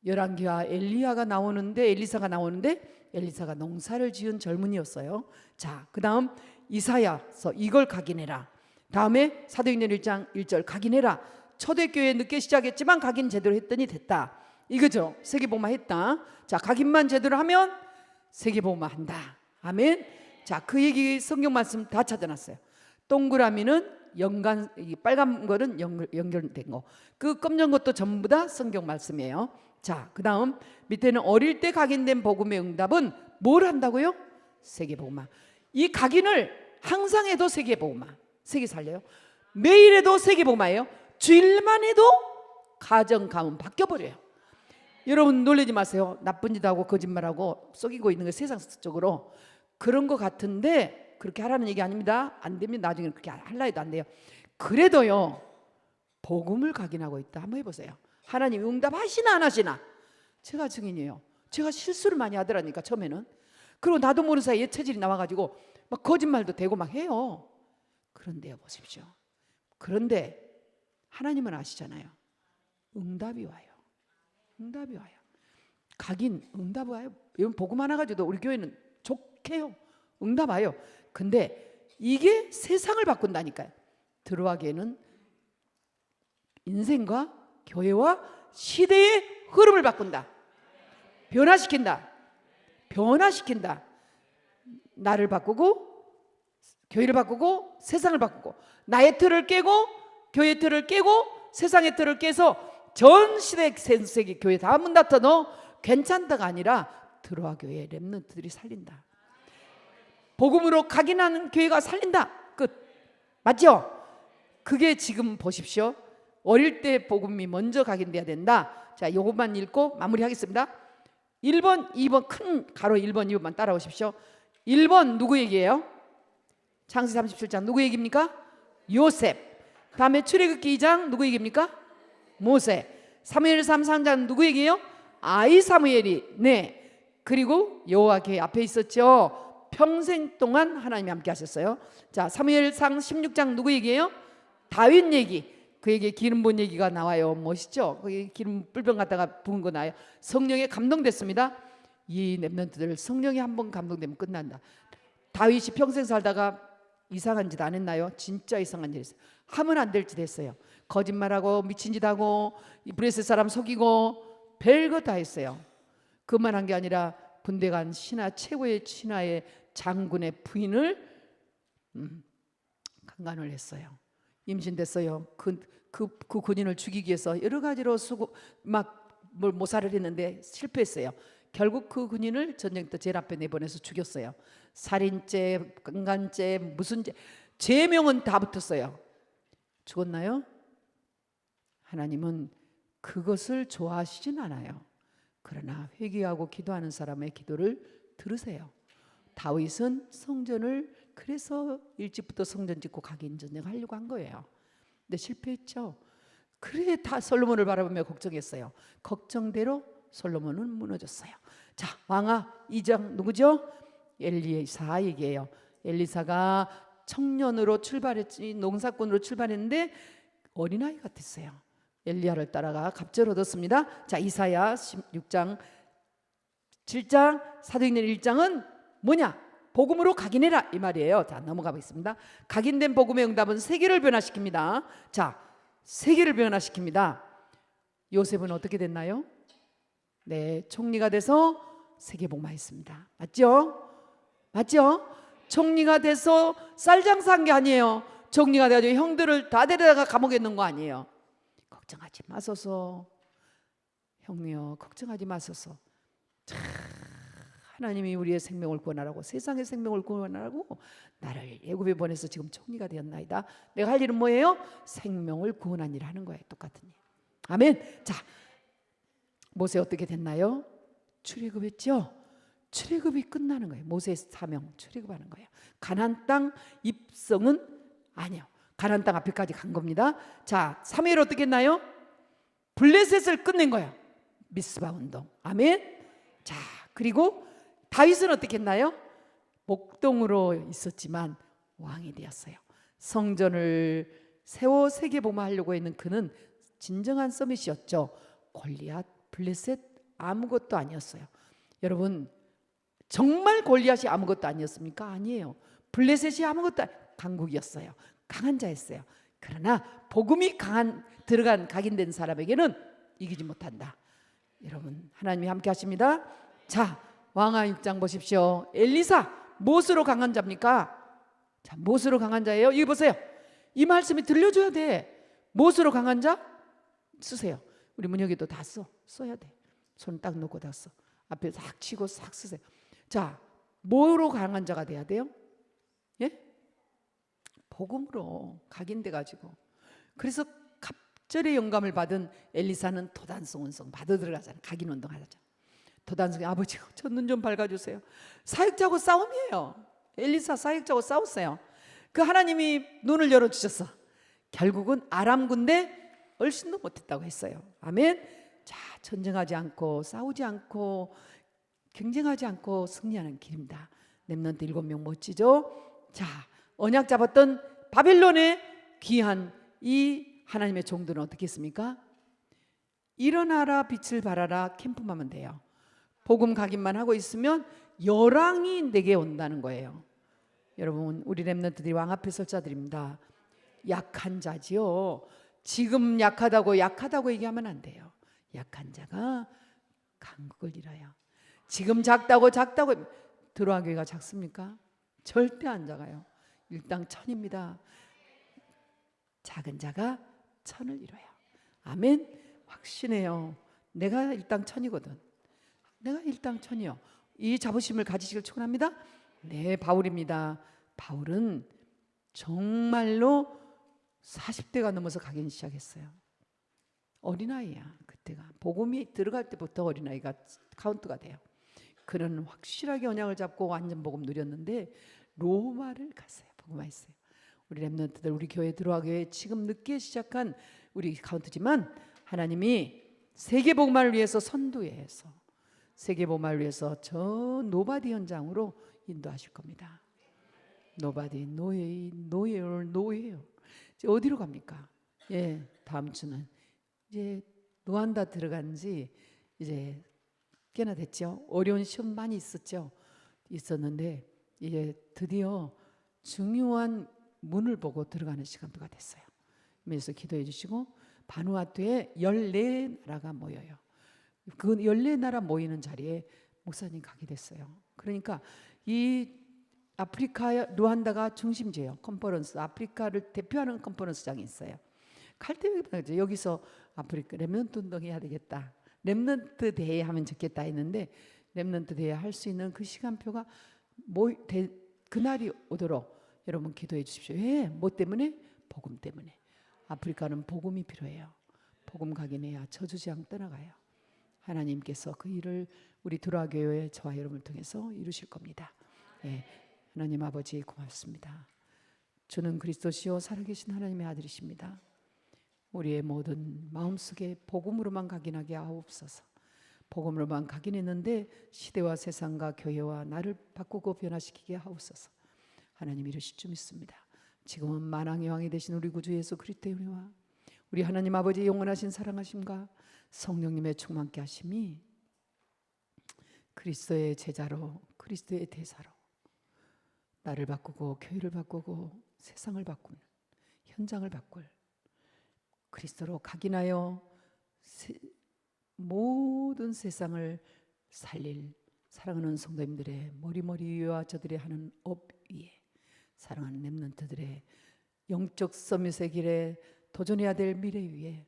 A: 열왕기와 엘리야가 나오는데 엘리사가 나오는데 엘리사가 농사를 지은 젊은이였어요. 자, 그다음 이사야서 이걸 각인해라. 다음에 사도행전 1장 1절 각인해라. 초대교회 늦게 시작했지만 각인 제대로 했더니 됐다. 이거죠. 세계복음화 했다. 자, 각인만 제대로 하면 세계복음화 한다. 아멘. 자, 그 얘기 성경 말씀 다 찾아놨어요. 동그라미는 연간, 빨간 거는 연결된 거. 그 검정 것도 전부 다 성경 말씀이에요. 자, 그 다음 밑에는 어릴 때 각인된 복음의 응답은 뭘 한다고요? 세계복음화. 이 각인을 항상 해도 세계복음화. 세계 살려요. 매일 해도 세계복음화예요. 주일만 해도 가정 가문 바뀌어버려요. 여러분 놀라지 마세요. 나쁜 짓 하고 거짓말하고 속이고 있는 거 세상적으로 그런 거 같은데 그렇게 하라는 얘기 아닙니다. 안 되면 나중에 그렇게 할라 해도 안 돼요. 그래도요 복음을 각인하고 있다. 한번 해보세요. 하나님 응답하시나 안 하시나? 제가 증인이에요. 제가 실수를 많이 하더라니까 처음에는. 그리고 나도 모르는 사이에 체질이 나와가지고 막 거짓말도 되고 막 해요. 그런데요 보십시오. 그런데 하나님은 아시잖아요. 응답이 와요. 응답이 와요. 각인 응답이 와요. 여러분 복음 하나 가지고도 우리 교회는 좋게요. 응답 와요. 근데 이게 세상을 바꾼다니까요. 들어가기에는 인생과 교회와 시대의 흐름을 바꾼다. 변화시킨다. 변화시킨다. 나를 바꾸고 교회를 바꾸고 세상을 바꾸고 나의 틀을 깨고 교회의 틀을 깨고 세상의 틀을 깨서 전 시대 세계 교회 다 문 닫아 너 괜찮다가 아니라 들어와 교회 렘넌트들이 살린다. 복음으로 각인하는 교회가 살린다. 끝. 맞죠? 그게 지금 보십시오. 어릴 때 복음이 먼저 각인돼야 된다. 자, 요것만 읽고 마무리하겠습니다. 1번, 2번 큰 가로 1번, 2번만 따라오십시오. 1번 누구 얘기예요? 창세기 37장 누구 얘기입니까? 요셉. 다음에 출애굽기 2장 누구 얘기입니까? 모세. 사무엘상 3장 누구 얘기예요? 아이 사무엘이. 네. 그리고 여호와 궤 앞에 있었죠. 평생 동안 하나님이 함께 하셨어요. 자, 사무엘상 16장 누구 얘기예요? 다윗 얘기. 그에게 기름 부은 얘기가 나와요. 멋있죠? 거기 기름 뿔병 갖다가 부은 거 나와요. 성령에 감동됐습니다. 이 렘넌트들 성령에 한번 감동되면 끝난다. 다윗이 평생 살다가 이상한 짓 안 했나요? 진짜 이상한 짓 했어요. 하면 안 될 짓 했어요. 거짓말하고 미친 짓 하고 브레스 사람 속이고 별거 다 했어요. 그만 한 게 아니라 군대 간 신하, 최고의 신하의 장군의 부인을 강간을 했어요. 임신됐어요. 그 군인을 죽이기 위해서 여러 가지로 뭘 모사를 했는데 실패했어요. 결국 그 군인을 전쟁터 제일 앞에 내보내서 죽였어요. 살인죄, 강간죄, 무슨 죄, 죄명은 다 붙었어요. 죽었나요? 하나님은 그것을 좋아하시진 않아요. 그러나 회개하고 기도하는 사람의 기도를 들으세요. 다윗은 성전을 그래서 일찍부터 성전 짓고 각인 전쟁하려고 한 거예요. 근데 실패했죠. 그래 다 솔로몬을 바라보며 걱정했어요. 걱정대로 솔로몬은 무너졌어요. 자, 왕하 2장 누구죠? 엘리사 얘기예요. 엘리사가 청년으로 출발했지, 농사꾼으로 출발했는데 어린아이 같았어요. 엘리야를 따라가 갑절을 얻었습니다. 자, 이사야 16장 7장 사도행전 1장은 뭐냐? 복음으로 각인해라 이 말이에요. 자, 넘어가 보겠습니다. 각인된 복음의 응답은 세계를 변화시킵니다. 자, 세계를 변화시킵니다. 요셉은 어떻게 됐나요? 네, 총리가 돼서 세계복음화했습니다. 맞죠? 맞죠? 총리가 돼서 쌀장사한 게 아니에요. 총리가 돼가지고 형들을 다 데려다가 감옥에 넣은 거 아니에요. 걱정하지 마소서. 형님요, 걱정하지 마소서. 하나님이 우리의 생명을 구원하라고, 세상의 생명을 구원하라고 나를 애굽에 보내서 지금 총리가 되었나이다. 내가 할 일은 뭐예요? 생명을 구원한 일을 하는 거예요. 똑같은 일. 아멘. 자, 모세 어떻게 됐나요? 출애굽했죠. 출애굽이 끝나는 거예요. 모세의 사명 출애굽하는 거예요. 가나안 땅 입성은 아니요. 가나안 땅 앞에까지 간 겁니다. 자, 사무엘 어떻게 했나요? 블레셋을 끝낸 거예요. 미스바 운동. 아멘. 자, 그리고 다윗은 어떻게 했나요? 목동으로 있었지만 왕이 되었어요. 성전을 세워 세계복음화하려고 했는 그는 진정한 서밋이었죠. 골리앗, 블레셋 아무것도 아니었어요. 여러분, 정말 골리앗이 아무것도 아니었습니까? 아니에요. 블레셋이 아무것도 강국이었어요. 강한 자였어요. 그러나 복음이 들어간 각인된 사람에게는 이기지 못한다. 여러분, 하나님이 함께 하십니다. 자, 왕하 6장 보십시오. 엘리사 무엇으로 강한 자입니까? 자, 무엇으로 강한 자예요? 여기 보세요. 이 말씀이 들려줘야 돼. 무엇으로 강한 자? 쓰세요. 우리 문혁이도 다 써야 돼. 손 딱 놓고 다 써. 앞에 싹 치고 싹 쓰세요. 자, 뭐로 강한 자가 돼야 돼요? 예? 복음으로 각인돼 가지고. 그래서 갑절의 영감을 받은 엘리사는 도단성 운성 받아 들어가잖아요. 각인 운동 하자. 도단성이 아버지 저 눈 좀 밝아주세요. 사역자하고 싸움이에요. 엘리사 사역자하고 싸웠어요. 그 하나님이 눈을 열어주셨어. 결국은 아람 군대 얼씬도 못했다고 했어요. 아멘. 자, 전쟁하지 않고 싸우지 않고 경쟁하지 않고 승리하는 길입니다. 렘넌트 7명 멋지죠? 자, 언약 잡았던 바벨론의 귀한 이 하나님의 종들은 어떻게 했습니까? 일어나라 빛을 발하라 캠프하면 돼요. 복음 각인만 하고 있으면 열왕이 내게 온다는 거예요. 여러분, 우리 렘넌트들이 왕 앞에 설 자들입니다. 약한 자지요. 지금 약하다고 얘기하면 안 돼요. 약한 자가 강국을 이뤄요. 지금 작다고 들어와 교회가 작습니까? 절대 안 작아요. 일당 천입니다. 작은 자가 천을 이뤄요. 아멘. 확신해요. 내가 일당 천이거든. 내가 일당 천이요. 이 자부심을 가지시길 축원합니다. 네, 바울입니다. 바울은 정말로 40대가 넘어서 가기 시작했어요. 어린아이야. 그때가 복음이 들어갈 때부터 어린아이가 카운트가 돼요. 그는 확실하게 언약을 잡고 완전 복음 누렸는데 로마를 갔어요. 복음화했어요. 우리 렘넌트들 우리 교회 들어와 교회 지금 늦게 시작한 우리 카운트지만 하나님이 세계복음화를 위해서 선두에서 세계복음화를 위해서 저 노바디 현장으로 인도하실 겁니다. 노바디 노예요. 이제 어디로 갑니까? 예, 다음 주는 이제 루안다 들어간 지 이제 꽤나 됐죠. 어려운 시험 많이 있었는데 이제 드디어 중요한 문을 보고 들어가는 시간표가 됐어요. 그래서 기도해 주시고 바누아투에 14나라가 모여요. 그 14나라 모이는 자리에 목사님 가게 됐어요. 그러니까 이 아프리카 루안다가 중심지예요. 컨퍼런스 아프리카를 대표하는 컨퍼런스장이 있어요. 칼퇴 여기서 아프리카 렘넌트 운동해야 되겠다. 렘넌트 대회 하면 좋겠다 했는데 렘넌트 대회 할 수 있는 그 시간표가 그날이 오도록 여러분 기도해 주십시오. 왜? 뭐 때문에? 복음 때문에. 아프리카는 복음이 필요해요. 복음 가긴 해야 저주지향 떠나가요. 하나님께서 그 일을 우리 두라 교회 저와 여러분을 통해서 이루실 겁니다. 예, 하나님 아버지 고맙습니다. 주는 그리스도시요 살아계신 하나님의 아들이십니다. 우리의 모든 마음속에 복음으로만 각인하게 하옵소서. 복음으로만 각인했는데 시대와 세상과 교회와 나를 바꾸고 변화시키게 하옵소서. 하나님 이루실 줄 믿습니다. 지금은 만왕의 왕이 되신 우리 구주 예수 그리스도의 은혜와 우리 하나님 아버지의 영원하신 사랑하심과 성령님의 충만케 하심이 그리스도의 제자로 그리스도의 대사로 나를 바꾸고 교회를 바꾸고 세상을 바꾸는 현장을 바꿀 그리스도로 각인하여 모든 세상을 살릴 사랑하는 성도님들의 머리 위와 저들이 하는 업 위에 사랑하는 렘넌트들의 영적 서밋의 길에 도전해야 될 미래 위에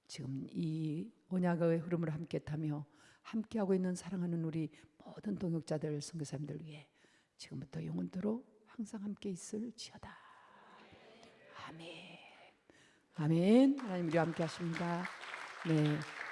A: 지금 이 언약의 흐름을 함께 타며 함께하고 있는 사랑하는 우리 모든 동역자들 선교사님들 위해 지금부터 영원토록 항상 함께 있을지어다. 아멘. 아멘. 하나님 우리와 함께 하십니다. 네.